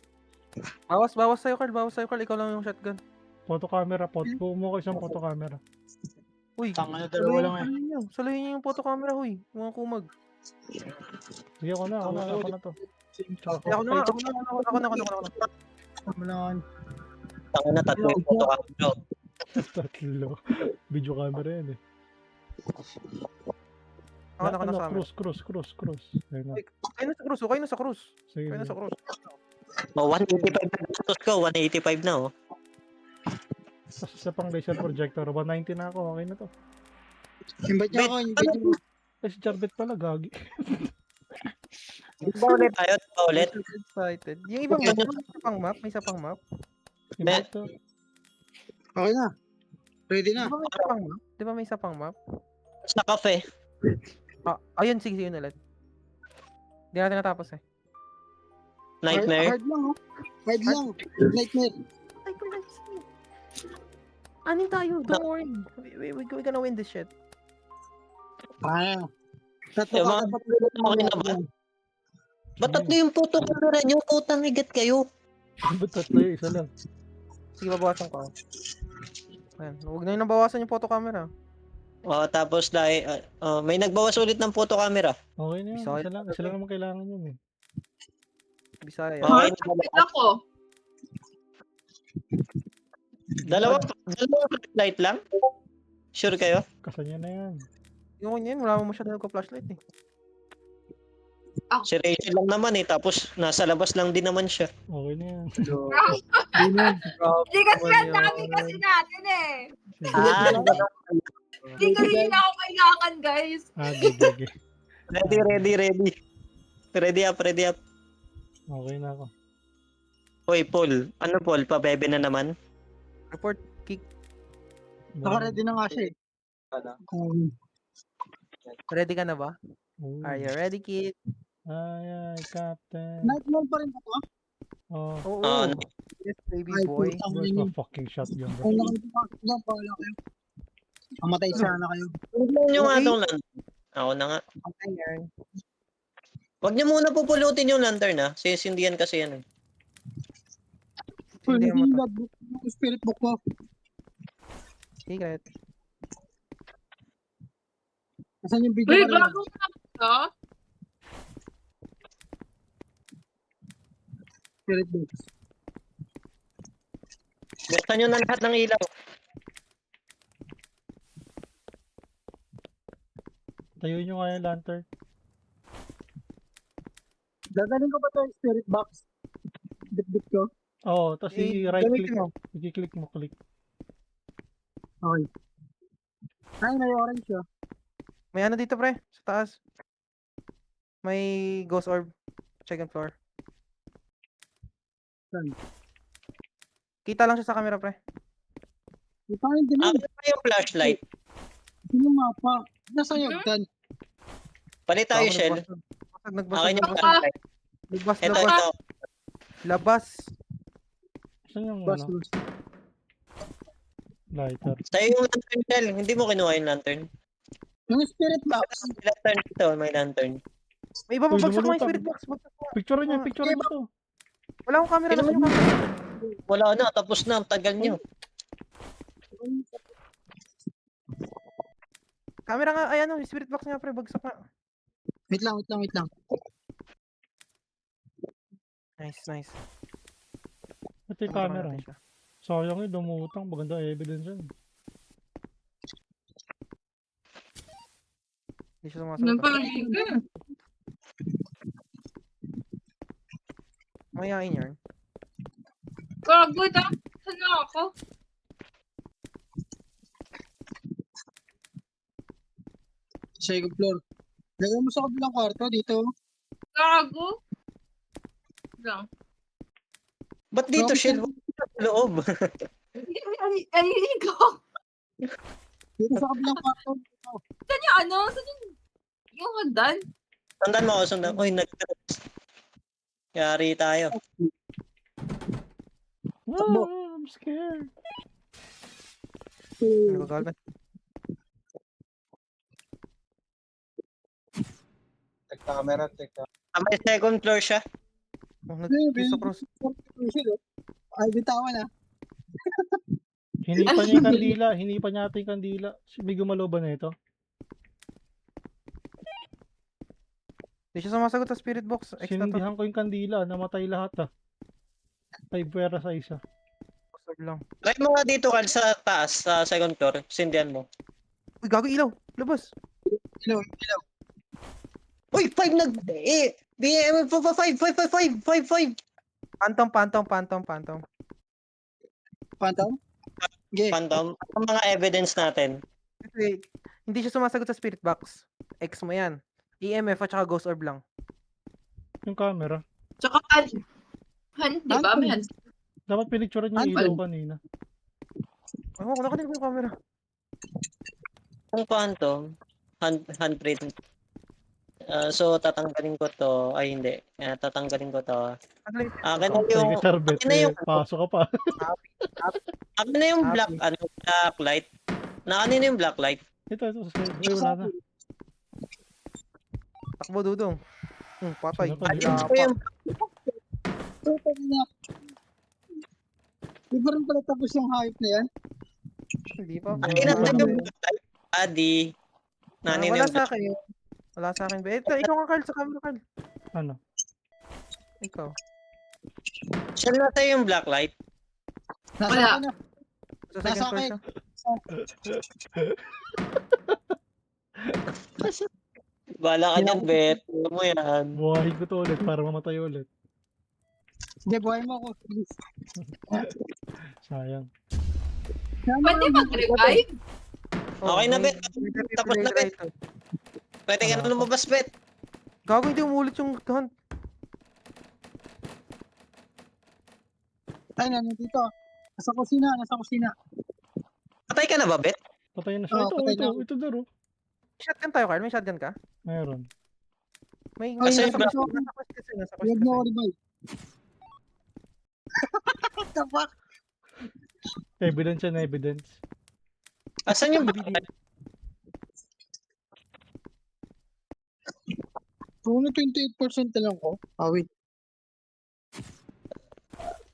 Bawas sa'yo, Carl. Ikaw lang yung shotgun. Photo camera. Kumuha ko isang photo camera. Uy, Tanga na, dalawa lang eh. Salahin niyo yung photo camera, huy. Mga kumag. Sige, ako na to. Ako na. Wala. Tanga na, tatlo yung photo camera. Tatlo. Video camera yan eh. Ako na sa amin. Cross. Ayun na. Kayo na sa cruise. Sige. Kayo na sa cruise. 185 na gastos ko. 185 na, oh. Tapos isa pang laser projector. 190 na ako. Okay na to. Invite niya ako. Invite niya ako. Si Charbet pala, gagi. Diba ulit tayo? Diba ulit? Excited. Yung ibang map, may isa pang map? May isa pang map? Hindi Eh, to. Okay na. Ready Di na. ba may isa pang map? Di ba may isa pang map? Sa cafe. Ayun, sige, yun ulit. Hindi natin natapos eh. Nightmare. Hard lang, oh. Hard lang. Nightmare. Ay, relax me. Anin tayo, don't worry. We're gonna win this shit. Ah. Tatlo Yung mga okay na ba? Ba't tatlo yung puto camera nyo? Putang igat kayo. Ba't tatlo yun? Isa lang. Sige, babawasan ko. Ayan, huwag na yung nabawasan yung photo camera. Tapos dahil may nagbawas ulit ng photo camera. Okay na yun. Bisaya Isa lang. Isa lang naman kailangan yun eh. Bisaya. Okay. Wait ako. Dalawang flashlight lang? Sure kayo? Kasanya na yan. Yung yun, wala mo masyado nagka-flashlight eh. Si Rachel lang naman eh. Tapos nasa labas lang din naman siya. Okay na yan. Hindi kasi ang dami kasi natin eh. Ah, Hindi kasi yun ako kailangan, guys. Gigi. ready. Ready up. Okay na ako. Hoy, Paul. Ano, Paul? Pabebe na naman? Report, kick. Naka-ready na nga siya eh. Ready ka na ba? Oh. Are you ready, kid? Ay, Captain. Nightmare pa rin ba to? Oh, Oo. Yes, baby Ay, boy. putang where's ina. my fucking shotgun? Kung nakikipasok dyan, pahala kayo. Mamatay sana kayo. Tignan nyo nga tong lantern. Ako na nga. Okay, yan. Huwag nyo muna pupulutin yung lantern ha. Sisindihan kasi yan eh. Uy, Hindi hindi mo yung to. logbook, yung spirit book ko. Secret. Nasaan yung video Uy, ka rin? gago na to. Spirit book. Buksan nyo na lahat ng ilaw. Tayo nyo nga yung lantern. Dadalhin ko ba ito yung spirit box? Bit-bit ko. Oo, tapos i-right click. Gamitin mo. I-click mo, click. Okay. Ay, may orange siya. May ano dito, pre? Sa taas. May ghost orb. Second floor. Saan? Kita lang siya sa camera, pre. Ito yung dilim. Akin pa yung flashlight. Yung mapa. Nasa yung tan. Palit tayo, Shell. Nagbasag, Akin yung nagbasag. flashlight. Labas, Ito, labas. ito. Labas. Saan yung Bas, ano? Lighter. Sa'yo yung lantern, Shell. Hindi mo kinuha yung lantern. Yung spirit box. May lantern dito, may lantern. May iba Uy, babagsak mo yung lumulutang. spirit box. Bagsak mo. Picture niya to. Wala akong camera. Nasaan yung camera? Wala na, tapos na. Ang tagal nyo. Camera nga, ay ano, yung spirit box nga, pre. Bagsak nga. Wait lang. Nice. Ito yung Kontrol camera. natin siya. Sayang yun, dumutang. Maganda evidence yun. Hindi siya Ano sumasagot. pa rin? Mayayain yarn. Gago, saan na ako? Second floor. Lagay mo sa kabilang kwarto dito. Gago. Lang. Ba't dito, Shell? Sa loob. Ay, ko. Dito sa kabilang kwarto. Saan yung ano? Saan yung hagdan? Sundan mo ako, sundan. Uy, yari tayo. Takbo. I'm scared. Ano ba gagawin? May second floor siya. Oh, nag-kiss across. Ay, bitawan na. Hinipa niya yung kandila. Hinipa niya ata yung kandila. May gumalaw ba na ito? Hindi siya sumasagot sa spirit box. Extra to. Sinindihan ko yung kandila. Namatay lahat ah. Ay, pwera sa isa. Box lang. Try mo nga dito, Carl, sa taas, sa second floor. Sindihan mo. Uy, gago ilaw. Labas. Ilaw. Uy, 5 nag... BM, 5. Phantom. Phantom? Okay. Phantom. Ang mga evidence natin. Kasi, hindi siya sumasagot sa spirit box. X mo yan. EMF at saka ghost orb lang. Yung camera. Tsaka hand, di ba? May hand. Dapat pinicturean yung Handball. ilaw kanina. Ewan ko, nakatingin ko yung camera. Kung paano to, handprint. So, tatanggalin ko to. Ay, hindi. Tatanggalin ko to. Nakatingin Akin na Sige, yung, Charbet. akin na yung, Pasok ka pa. akin na yung black, Happy. black light. Na kanina yung black light. Ito. Ay, wala na. Takbo, Dudong. Patay. Sino to? Akin Wala ko pa. yung, Di ba rin pala tapos yung hype na yan? Hindi pa. akin na Wala. yung black light. Adi. Nanina Wala yung sa black. akin yun. Wala sa akin. Ikaw nga, Carl, sa camera, Carl. Ano? Ikaw. Siya na tayo yung black light. Nasa Wala. akin na. Sa Nasa second floor akin. siya. Bala ka dyan, Bet. Alam mo yan. Buhahin ko to ulit para mamatay ulit. Hindi, buhay mo ako. Please. Sayang. Pwede mag-revive? Okay na, Bet. Tapos na, Bet. Bet. Pwede ka na lumabas, Bet. Gago, hindi umulit yung hunt. Ay, nandito. Nasa kusina. Patay ka na ba, Bet? Patay na siya. Oo, patay na. Ito daro. Shotgun tayo, Carl. May shotgun ka? Meron. May Ay, Nasa nasa yung quest nasa quest kasi. Nasa quest Huwag mo ako kasi. revive. What the fuck? Evidence yan, evidence. Asan yung black light? Kung 28% na lang ko. Wait.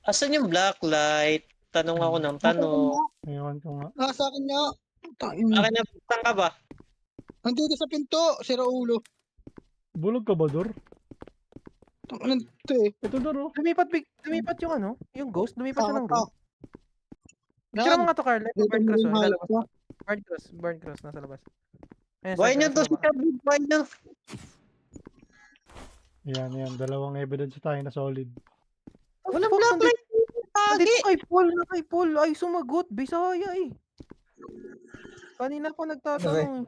Asan yung black light? Tanong ako ng tanong. Ngayon ko nga. Nasa akin nga. Tain. Akin na, saan ka ba? Nandito sa pinto. Sira ulo. Bulog ka ba, Dor? Nandito eh. Ito, Dor. Lumipat yung ano? Yung ghost? Lumipat siya ng room? Yan. Picture mo nga to, Carl. Dito Burn mo cross. yung Oh, hype ilalabas. ko. Burn cross. Nasa labas. Ayan, Buhay sa- nyo sa to si baba. Kabit. Buhay nyo. Yan. Dalawang evidence tayo na solid. Walang Fuck, black nandito- light. Nandito Agi. kay Paul. Ay, sumagot. Bisaya eh. Kanina pa nagtatanong.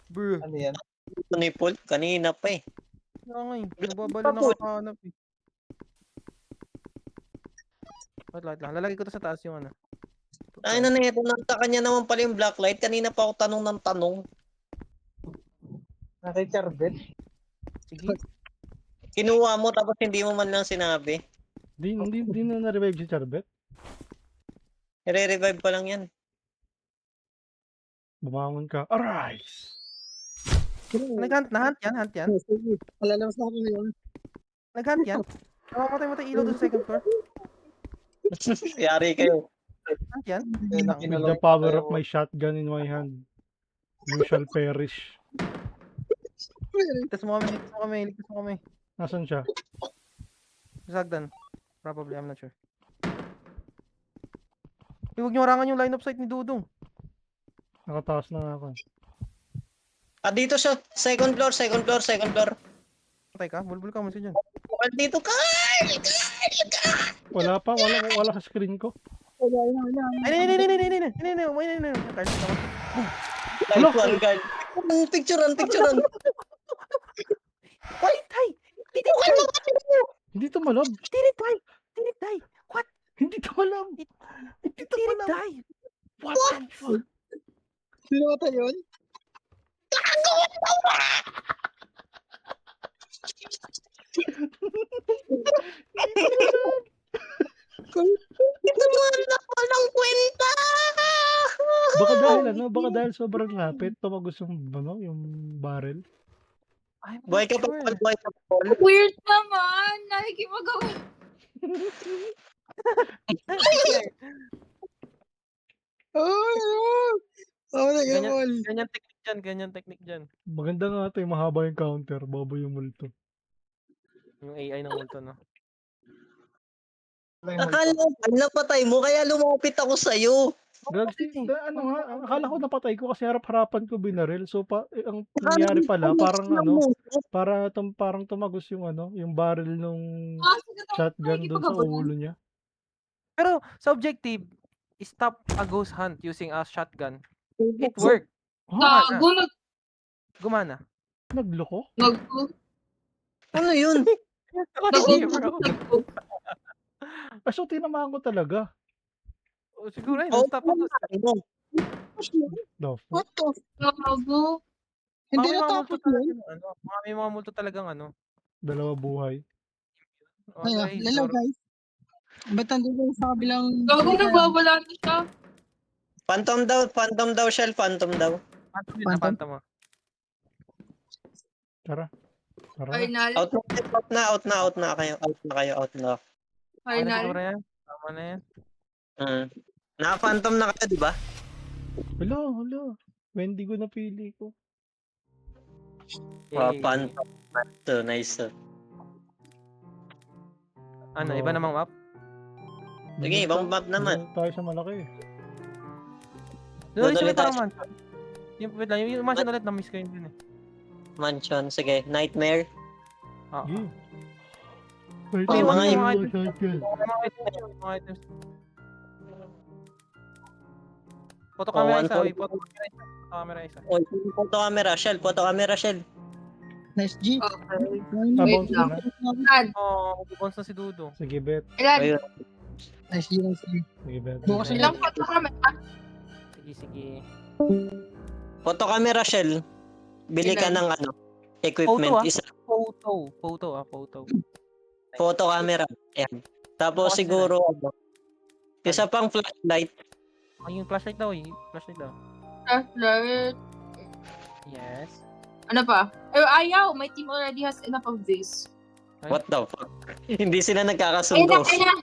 Bro. Ano yan? Ito ni Paul. Kanina pa eh. Nga nga eh. Black Nababalo Paul. nakakahanap eh. Wait lang. Lalagay ko to sa taas yung ano. Ay na neto. Nasa kanya naman pala yung black light. Kanina pa ako tanong ng tanong. Kay Charbet? Sige. Kinuha mo tapos hindi mo man lang sinabi. Hindi na na-revive si Charbet. I-revive pa lang yan. Bumangon ka. Arise! Nag-hunt na. Hunt yan. Malalabas na ako ngayon. Nag-hunt yan. Namamatay ilaw doon sa second floor. Yari kayo. Hunt yan. With the power of my shotgun in my hand, you shall perish. Ligtas mo kami. Nasaan siya? Sagdan. Probably, I'm not sure. Huwag niyo harangan yung line of sight ni Dudong. Nakataas na nga ako. Dito siya. Second floor. Patay ka? Bulbul ka mo siya dyan. Dito ka. Wala sa screen ko. Ay, Carl, tama. Nice one, Carl. Picturean. Tay! Hindi to malab. Didn't die! What? Hindi to malab. Didn't die! What the fuck? Sino ba yun? Ito mo na walang kwenta. Baka dahil sobrang lapit, tumagos yung barrel. I'm Buhay ka not pa, sure. Paul. Buhay ka pa, Paul. Weird naman. Nakikipagawa. Ganyan technique dyan. Maganda nga ito yung mahaba yung counter, bobo yung multo. Yung AI ng multo, no? Akala ko napatay mo, kaya lumapit ako sa'yo. Akala ko napatay ko kasi harap-harapan ko binaril. So ang nangyari pala parang tumagos yung barrel nung shotgun doon sa ulo niya. Pero sa objective, stop a ghost hunt using a shotgun. It worked. Gago, Gumana. Nagloko? Ano yun? Kasi bro. Ah, so tinamaan ko talaga. Oh, siguro ayun, Oh, stop ako. The fuck? What the? Gago. Hindi Mga may mga multo natapos talaga yun. ng ano. Mga may mga multo talagang ano. Dalawa buhay. Oh, Ayun, guys, lalo or guys. Ba't nandun sa kabilang... Gago nababala na siya. Phantom daw, Shell, phantom daw. phantom yun na Phantom? phantom ah. Tara. Tara na. Final. Out na kayo. Okay na Final. siguro yan. Tama na yan. Naka-phantom na kayo, di ba? Hala. Wendigo na pili ko. Yay. Phantom. Nice. Ano, iba namang map? Sige, ibang map naman. Doon tayo sa malaki. Doon ulit ulit parang tayo. mansion. Wait lang, yung mansion ulit na-miss ko yun dun eh. Mansion, sige. Nightmare. Ah, Yeah. Yung mga mga yung- items. Mga items. Photo camera isa, uy. Photo camera isa. Oh, photo camera, Shell. Nice G. Okay. Bounce lang. na. Ilan? Oh, bounce na si Dudo. Sige, bet. Ilan? Ayun. Nice G. Nice G. Sige, bet. Bukas na Ilang photo kami? Sige. Photo camera, Shell. Bili ka Ilan? ng ano, equipment. Photo, ah? Isa, Photo. photo camera. Ayan. Tapos Bukas siguro, ano, isa pang flashlight. Ah, yung flashlight daw, flashlight daw. Flashlight. Yes. Ano pa? Ayaw. My team already has enough of this. What the fuck? Hindi sila Ayun nagkakasundo. na.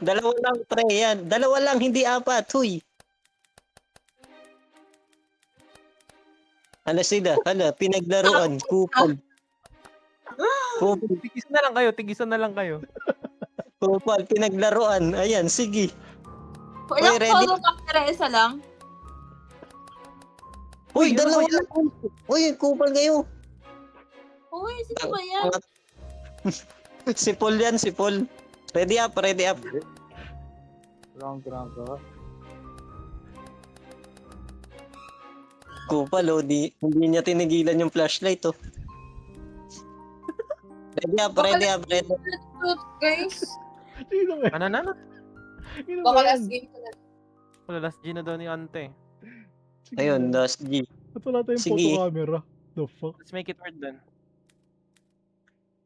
Dalawa lang, pre, yan. Dalawa lang, hindi apat. Huy. Ano sila? Ano? Pinaglaruan. Kupal. Tigisan na lang kayo. Kupal. Pinaglaruan. Ayan, sige. Ilang ready? photo camera? Isa lang? Uy, Uy, ano dalawa ba yan? lang. Uy, kupal kayo. Uy, sino ba yan? Si Paul yan, si Paul. Ready up. Wrong. Kupal, oh. Hindi niya tinigilan yung flashlight, oh. Ready up. Guys, Sino ba? Ano? Sino baka ba last yan? game ko na. Wala, last G na daw ni Ante. Sige, Ayun, bet. last G. Ba't wala tayong Sige. photo camera? The fuck? Let's make it hard then.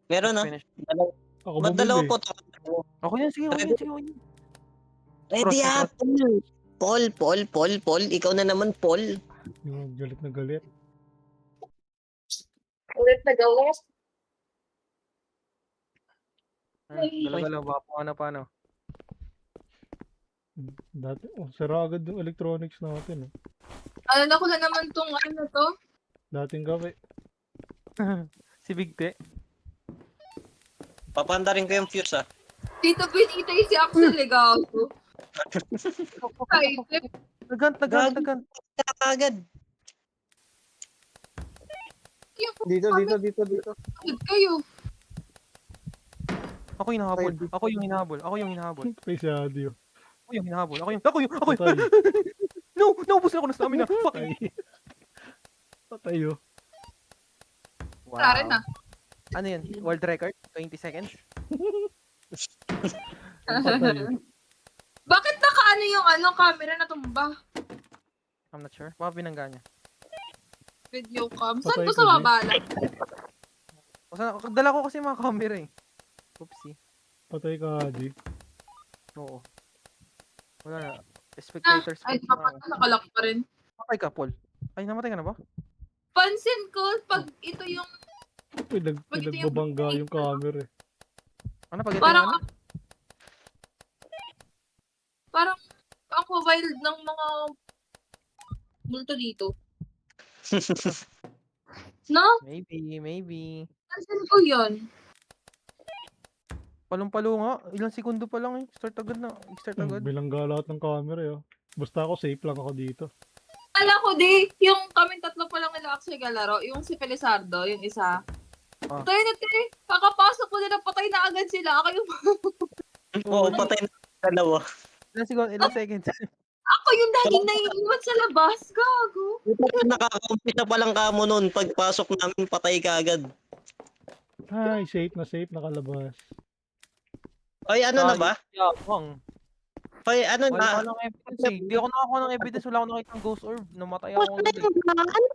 Meron, Let's no? finish. Ako Ba't dalawa bumili. po? Okay yan, sige. Ready up. Paul. Ikaw na naman, Paul. Yung galit na galit. Ulit na gawas. Dalawa ba? Paano? Dati, sira agad yung electronics natin. Alala ko na naman tong ano to. Dating gabi. Si Bigte. Papanda rin ko yung fuse, ah. Dito binitay si Axel Legato. Ay, Tagan. Agad. Dito. good kayo. Ako yung hinahabol. Face audio. Ako. No, naubos na ako ng stamina. Fuck. Patay. Patay, oh. Wala rin na. Ano yan? World record? 20 seconds? Patay. Bakit naka yung camera na tumba? I'm not sure. Baka binangga niya. Video cam. Saan Patay ko sa ko, babala? Dala ko kasi mga camera eh. Oopsie. Patay ka, Adi. Oo. Wala na. Spectators. Ay, nakalak pa rin. Namatay ka, Paul. Ay, namatay ka na ba? Pansin ko, pag ito yung Pinagbabangga yung camera, eh. Ano pag ito parang yung ano? parang ang wild ng mga multo dito. No? Maybe. Pansin ko yun. Palong-palo nga. Ilang segundo pa lang eh. Start agad. Bilangga lahat ng camera, eh. Basta ako, safe lang ako dito. Alam ko yung kami tatlo pa lang nila actually galaro, yung si Felizardo, yung isa. Ah. Tayo na kakapasok ko na patay na agad sila. Ako Oo, patay na dalawa. Ilang seconds? Ako yung laging naiiwan sa labas. Gago. Nakaka-umpisa pa lang kamo nun. Pagpasok namin, patay ka agad. Ay, safe, nakalabas. Oy, ano na ba? Yabang. Oy, ano Wala ka na? ng evidence eh. Hindi ako nakakuha ng evidence. Wala akong nakita ng ghost orb. Namatay Tapos ako na agad eh. yung hang?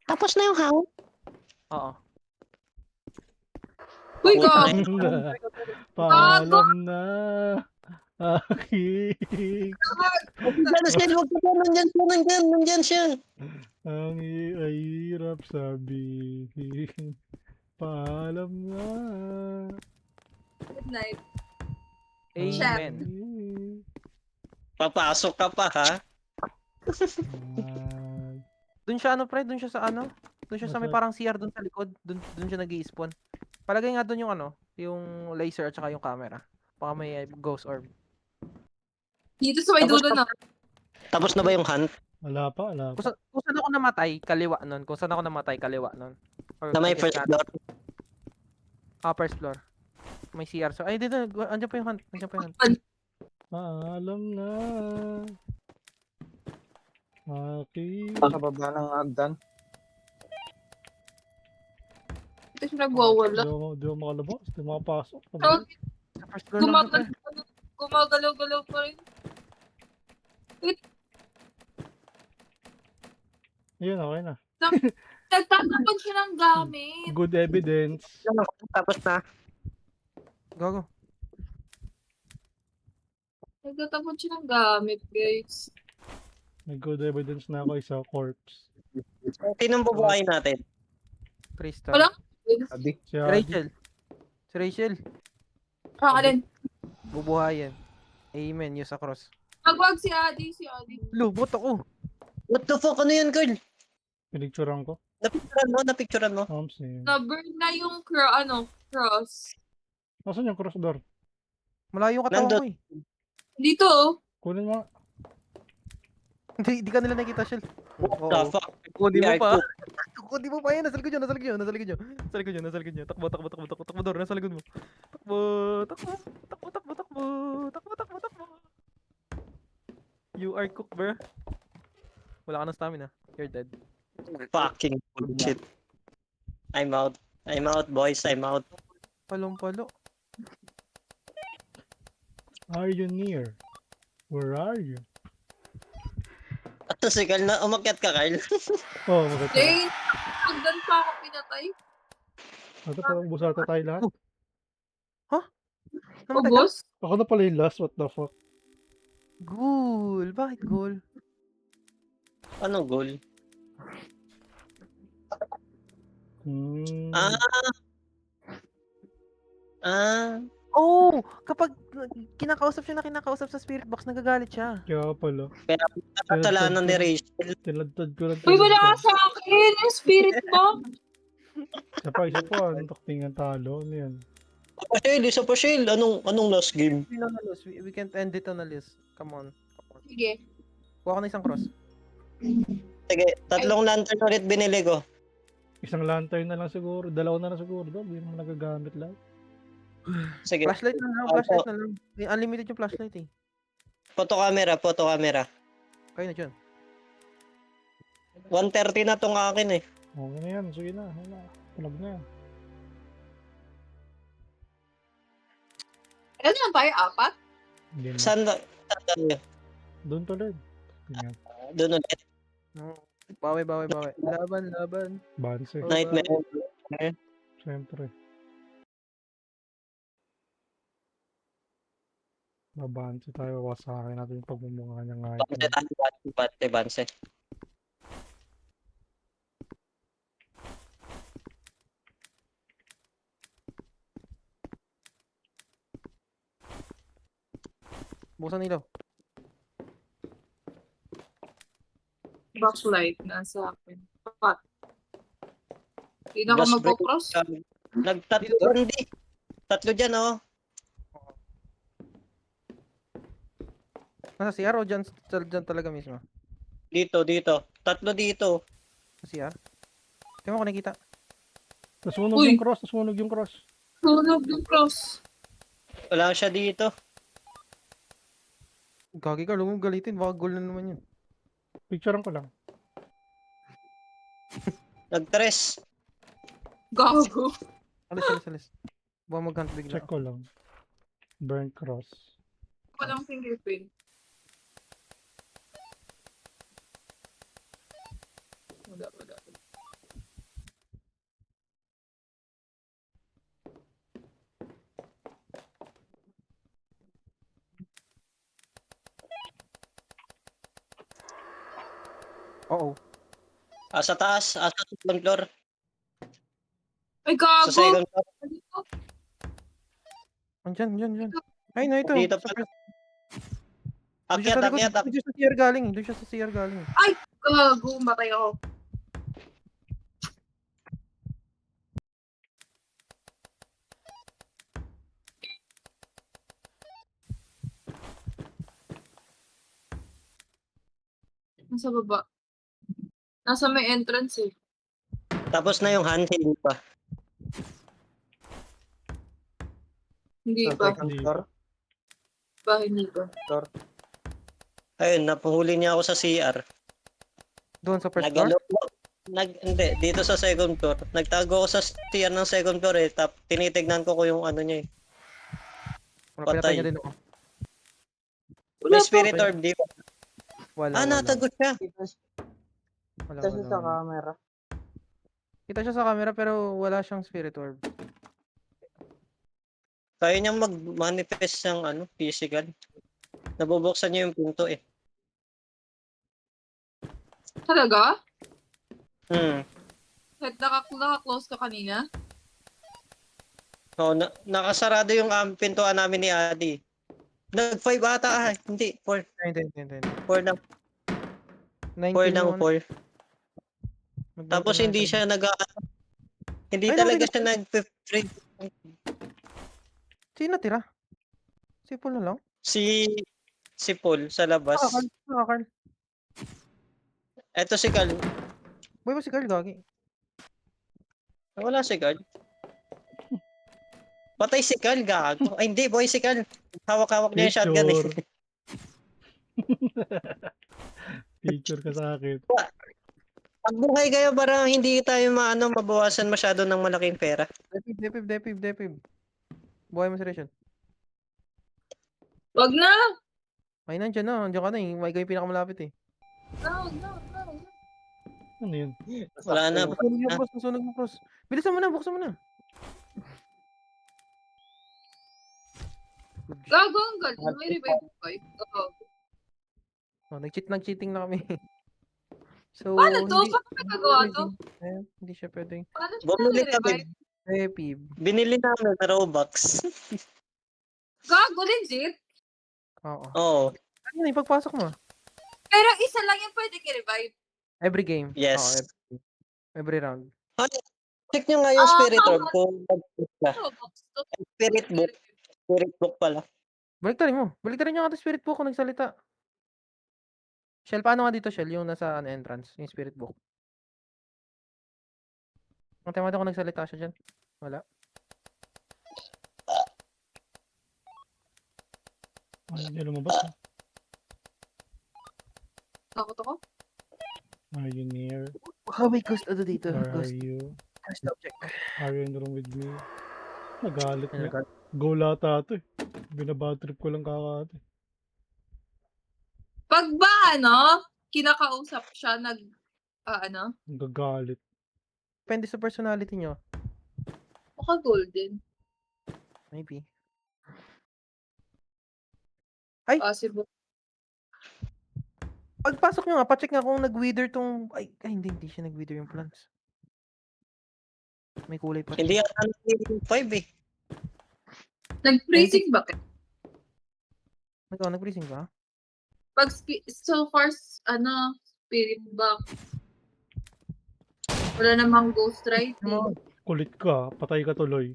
Tapos na yung hang? Oo. Uy, Puta gago. na Paalam na. Aking. Nandiyan na siya, huwag ka pa, nandiyan siya. Ang ay hirap sabihin. Paalam na. Good night. Amen. Papasok ka pa, ha? Ah, Doon siya ano pre, doon siya sa ano? Doon siya sa may Nasa- parang CR doon sa likod. Doon siya nag-i-spawn. Palagay nga doon yung ano, yung laser at saka yung camera. Baka may ghost orb. Dito sa may Tapos dulo na. Tapos na ba yung hunt? wala pa. Kung saan ako namatay, kaliwa nun. Kung saan ako namatay, kaliwa nun. Or Na may I guess first kanan. floor? First floor. May CR. So, ay, dito. Andiyan pa yung hunt. Andiyan pa yung hunt. Paalam na. Aking. Sa baba ng hagdan. Dito siya nagwawala. Di ako makalabas. Di ako makapasok. So, Sa first floor lang siya, pre. gumagalaw-galaw pa rin. Ayun, okay na. Nagtatapon siya ng gamit. Good evidence. Tapos na. Gago. Nagtatapon siya ng gamit, guys. May good evidence na ako isa corpse. Sinong bubuhayin natin? Crystal. Wala. Adi. Si Si Adi. Rachel. Si Rachel. Alin? Bubuhayin. Amen. Use a cross. Magwag si Adi, si Adi. Lubot ako. What the fuck? Ano yan, Carl? Pinicturean ko. Napicturean mo? Thompson. Na-burn na yung cross. Nasaan yung cross door? Malayo yung katawan Nandun. ko eh. Dito, oh. Kunin mo. Hindi ka nila nakita, Shell. What the fuck? Kunin mo Ay, pa. cook. Kunin mo pa yan. Nasa likod nyo. Nasa likod nyo. Nasa likod nyo. Nasa likod nyo. Nasa likod nyo. Takbo, takbo, takbo, takbo, takbo, Dor. Nasa likod mo. Takbo, takbo, takbo, takbo, takbo, takbo, takbo, takbo. You are cooked, bro. Wala ka ng stamina. You're dead. Fucking bullshit. I'm out. I'm out, boys. I'm out. Palong-palo. Are you near? Where are you? At si Carl na, umakyat ka, Carl. Oh, maganda. Jane, hagdan pa ako pinatay. Ito parang busata tayo lahat. Namatay ka? Ubos? Ako na pala yung last. What the fuck? Ghoul. Bakit ghoul? Ano goal? Hmm. Oh! Kapag kinakausap siya na kinakausap sa spirit box, nagagalit siya. Kaya pala. Kasalanan ni Rachel. Tinadtad ko lang. Uy, wala ka sa akin. Yung spirit box. Isa pa. Anong taktingan talo? Ano yan? Isa pa, Shell. Anong last game? We don't lose. We can't end it on a list. Come on. Sige. Kuha ko na isang cross. Sige, 3 lantern ulit binili ko. Isang lantern na lang siguro. 2 na lang siguro. Hindi naman nagagamit lang. Sige, Flashlight na lang. Flashlight na lang. Unlimited yung flashlight eh. photo camera. Kayo na dyan. 130 na tong akin eh. Okay na yan. Sige na. Tulog na yan. Ano lang tayo, 4? Hindi na. Saan tayo? Doon tuloy. Tingnan. Doon ulit. Bawi. Laban. Banse. Nightmare. Siyempre. Babanse tayo. Wasakin natin yung pagmumukha niya nga. Banse. Bukasan ilaw. Boxlight, nasa akin. 4. Hindi na ako Gas magpo-cross. Nagtatlo dyan, di. 3 dyan, oh. Nasa CR o dyan talaga mismo? Dito. 3 dito. Sa CR? Tingnan mo kung nakikita. Nasunog Uy! yung cross. Nasunog yung cross. Tulog yung cross. Wala siya dito. Gagi ka, lumang galitin. Baka goal na naman yun. Picturean ko lang. Nag-tres. Gago. Alis. Baka mag-hunt bigla. Check ko lang. Burnt cross. Walang fingerprint. Wala. Oo. Sa taas, sa second floor. Ay, Sa gago! second floor. Dito. Andyan. Ay, na ito. Dito Sa pa. first- Doon siya Akyat, sa likod. akyat, Doon siya sa CR galing. Doon siya sa CR galing. Gago, matay ako. Nasa baba. Nasa may entrance eh. Tapos na yung hunting pa. Hindi Sa pa. second Hindi floor. Hindi pa. Ayun, napuhuli niya ako sa CR. Doon sa first floor? Hindi, dito sa second floor. Nagtago ako sa CR ng second floor eh. Tinitignan ko yung ano niya eh. Pinatay patay. niya din ako. May spirit pa. orb, di ba? Wala. Natago siya. Wala. sa camera. Kita siya sa camera pero wala siyang spirit orb. Kaya niyang mag-manifest ng physical. Nabubuksan niya yung pinto eh. Talaga? Kahit Naka-close ka kanina? Oh, nakasarado yung pintuan namin ni Adi. Nag-5 ata Hindi, 4. Hindi. 4 lang. 4 lang, 4. Tapos hindi siya hindi Ay, talaga nakita siya nag-free. Sino tira? Si Paul na lang? Si Paul sa labas. Carl. Eto si Carl. Boy ba si Carl gagi? Wala si Carl. Patay si Carl, gago. Ay hindi, boy si Carl. Hawak-hawak niya yung shotgun eh. Picture ka sa akin. Pag buhay kayo para hindi tayo mabawasan masyado ng malaking pera. Depib. Buhay mo si Rachel. Wag na! Ay, nandiyan ka na eh. May kayo pinakamalapit eh. Wag na. Ano yun? Wala na. Masunog mo, Pros. Bilisan mo na, buksan mo na. Gago ang galing. May revive ko. Gago. Oh, nag-cheating na kami. So, Paano to? Paano nagagawa to? Hindi siya pwedeng. Paano siya Bumili kami. nare-revive? Depib. Binili namin na Robux. Gago, legit? Oo. Oo. Ano yung pagpasok mo? Pero isa lang yung pwede i-revive. Every game. Yes. Oo, every round. Check nyo nga yung spirit Ah, orb kung Robux to. spirit book. Spirit book pala. Baliktarin nyo nga ito spirit book kung nagsalita. Shell, paano nga dito, Shell? Yung nasa entrance, yung spirit book. Ang tema kung nagsalita siya dyan. Wala. Ayaw niya lumabas. Takot ako. Are you near? How may ghost ano dito? Where are Ghost you? object. Are you in the room with me? Nagalit Ano niya. ka? Go lata ito eh. Binabad trip ko lang kakate. Pag ba, kinakausap siya, Nagagalit. Depende sa personality nyo. maka golden. Maybe. Ay! Possible. Pagpasok nyo nga, pacheck nga kung nag-wither tong... Ay, hindi siya nag-wither yung plants. May kulay pa. Hindi ata yung 5 eh. Nag-freezing ba? Nag-freezing ba? Pag so far, spirit box. Wala namang ghost writing. Kulit ka. Patay ka tuloy.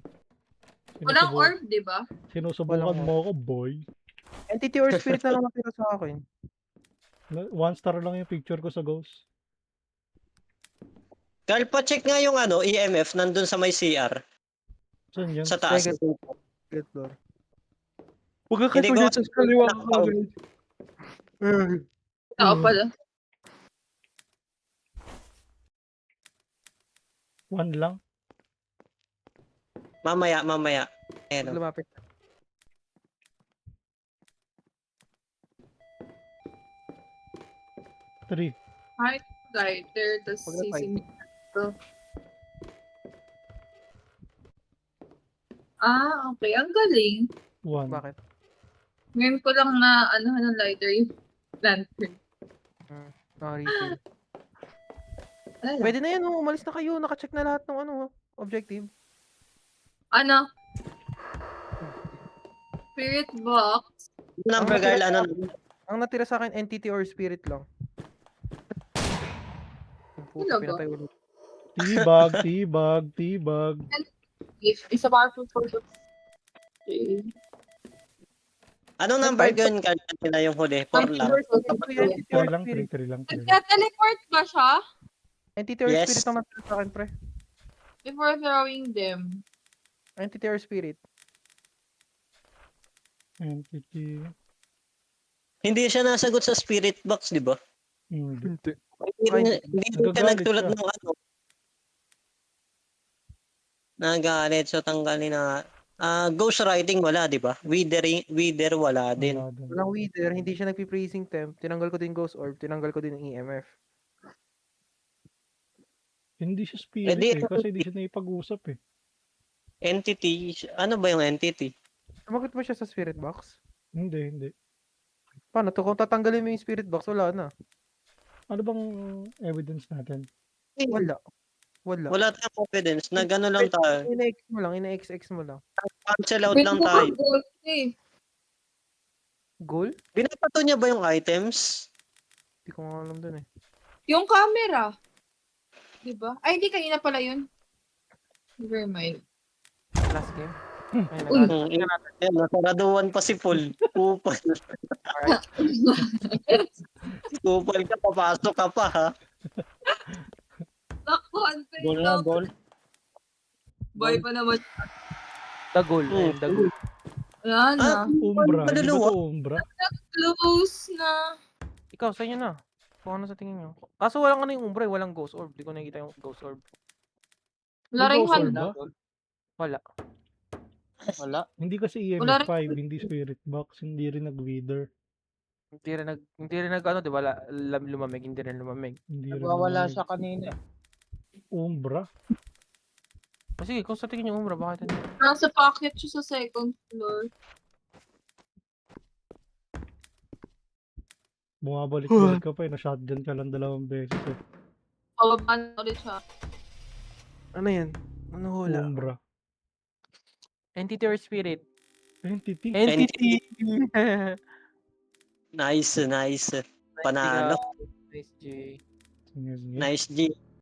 Walang orb, di ba? Sinusubukan Walang mo ako, boy. Entity or spirit na lang natira sa akin. 1 star lang yung picture ko sa ghost. Carl, pa-check nga yung EMF nandun sa may CR. Saan yan? Sa taas. Second floor. Huwag ka Hindi ko katuloy sa kaliwa ka nakaka- kagad. Tao pala. 1 lang? Mamaya. Pag Ayan, oh. lumapit. Three. Lighter, tapos Pag na-fight. sisimik to. Okay. Ang galing. One. Bakit? Ngayon ko lang na ng lighter yung lantern. Refill. Wala. Pwede na yan, umalis na kayo. Naka-check na lahat ng objective. Ano? Spirit box. Number Ang girl, natira- ano? Ang natira sa akin, entity or spirit lang. Ang puta, Talaga? pinatay ulit. Tibag. If it's a powerful force of okay. Anong number girl kanina yung huli? 4 lang. Entity or spirit. Three lang. Nagka-teleport ba siya Entity or Yes. spirit ang natira sa akin, pre. before throwing them? Entity or spirit. Entity. Hindi siya nasagot sa spirit box, di ba? Hindi. Hindi siya Nagagalit nagtulad siya. ng ano. Nagalit, so tanggalin na. Ghost writing wala, di ba? Wither wala din. Wala din. Walang wither, hindi siya nagpi-freezing temp. Tinanggal ko din ghost orb, tinanggal ko din yung EMF. Hindi siya spirit di- kasi hindi siya naipag-usap eh. Entity, ano ba yung entity? Sumagot mo siya sa spirit box? Hindi. Paano to? Kung tatanggalin mo yung spirit box, wala na. Ano bang evidence natin? Wala. Wala tayong confidence na gano'n lang tayo. Ina-X mo lang, ina-XX mo lang. Cancel out lang tayo. Gold eh. Goal? Binapato niya ba yung items? Hindi ko nga alam dun eh. Yung camera. Diba? Ay, hindi. Kanina pala yun. Never mind. Last game. Ay, Uy. Ayan, nasaraduan pa si Paul. Kupal. Kupal ka, papasok ka pa ha. Naku, unfair Goal na, na. goal. Boy pa naman. The goal. Ayun, the goal. Wala na. Umbra. Hindi ba Kaluluwa? to Umbra? Close na. Ikaw, sa inyo na. Kung ano sa tingin nyo. Kaso walang ano yung umbra, walang ghost orb. Di ko nakikita yung ghost orb. Wala May rin ghost orb handa. ba? Wala. Wala. Hindi kasi Wala EMF 5, hindi spirit box, hindi rin nag-wither. Hindi rin nag ano, di ba? Lumamig, hindi rin lumamig. Hindi rin Nagwawala lumamig. siya kanina. Umbra? O sige, kung sa tingin nyo umbra, bakit hindi? Nasa pocket siya sa second floor. Bumabalik-balik ka pa eh. Na-shotgun ka lang 2 beses eh. Pababa na ulit siya. Ano yan? Ano hula? Umbra. Entity or spirit? Entity? Entity! Nice. Panalo. Nice, J. Sige. Nice G.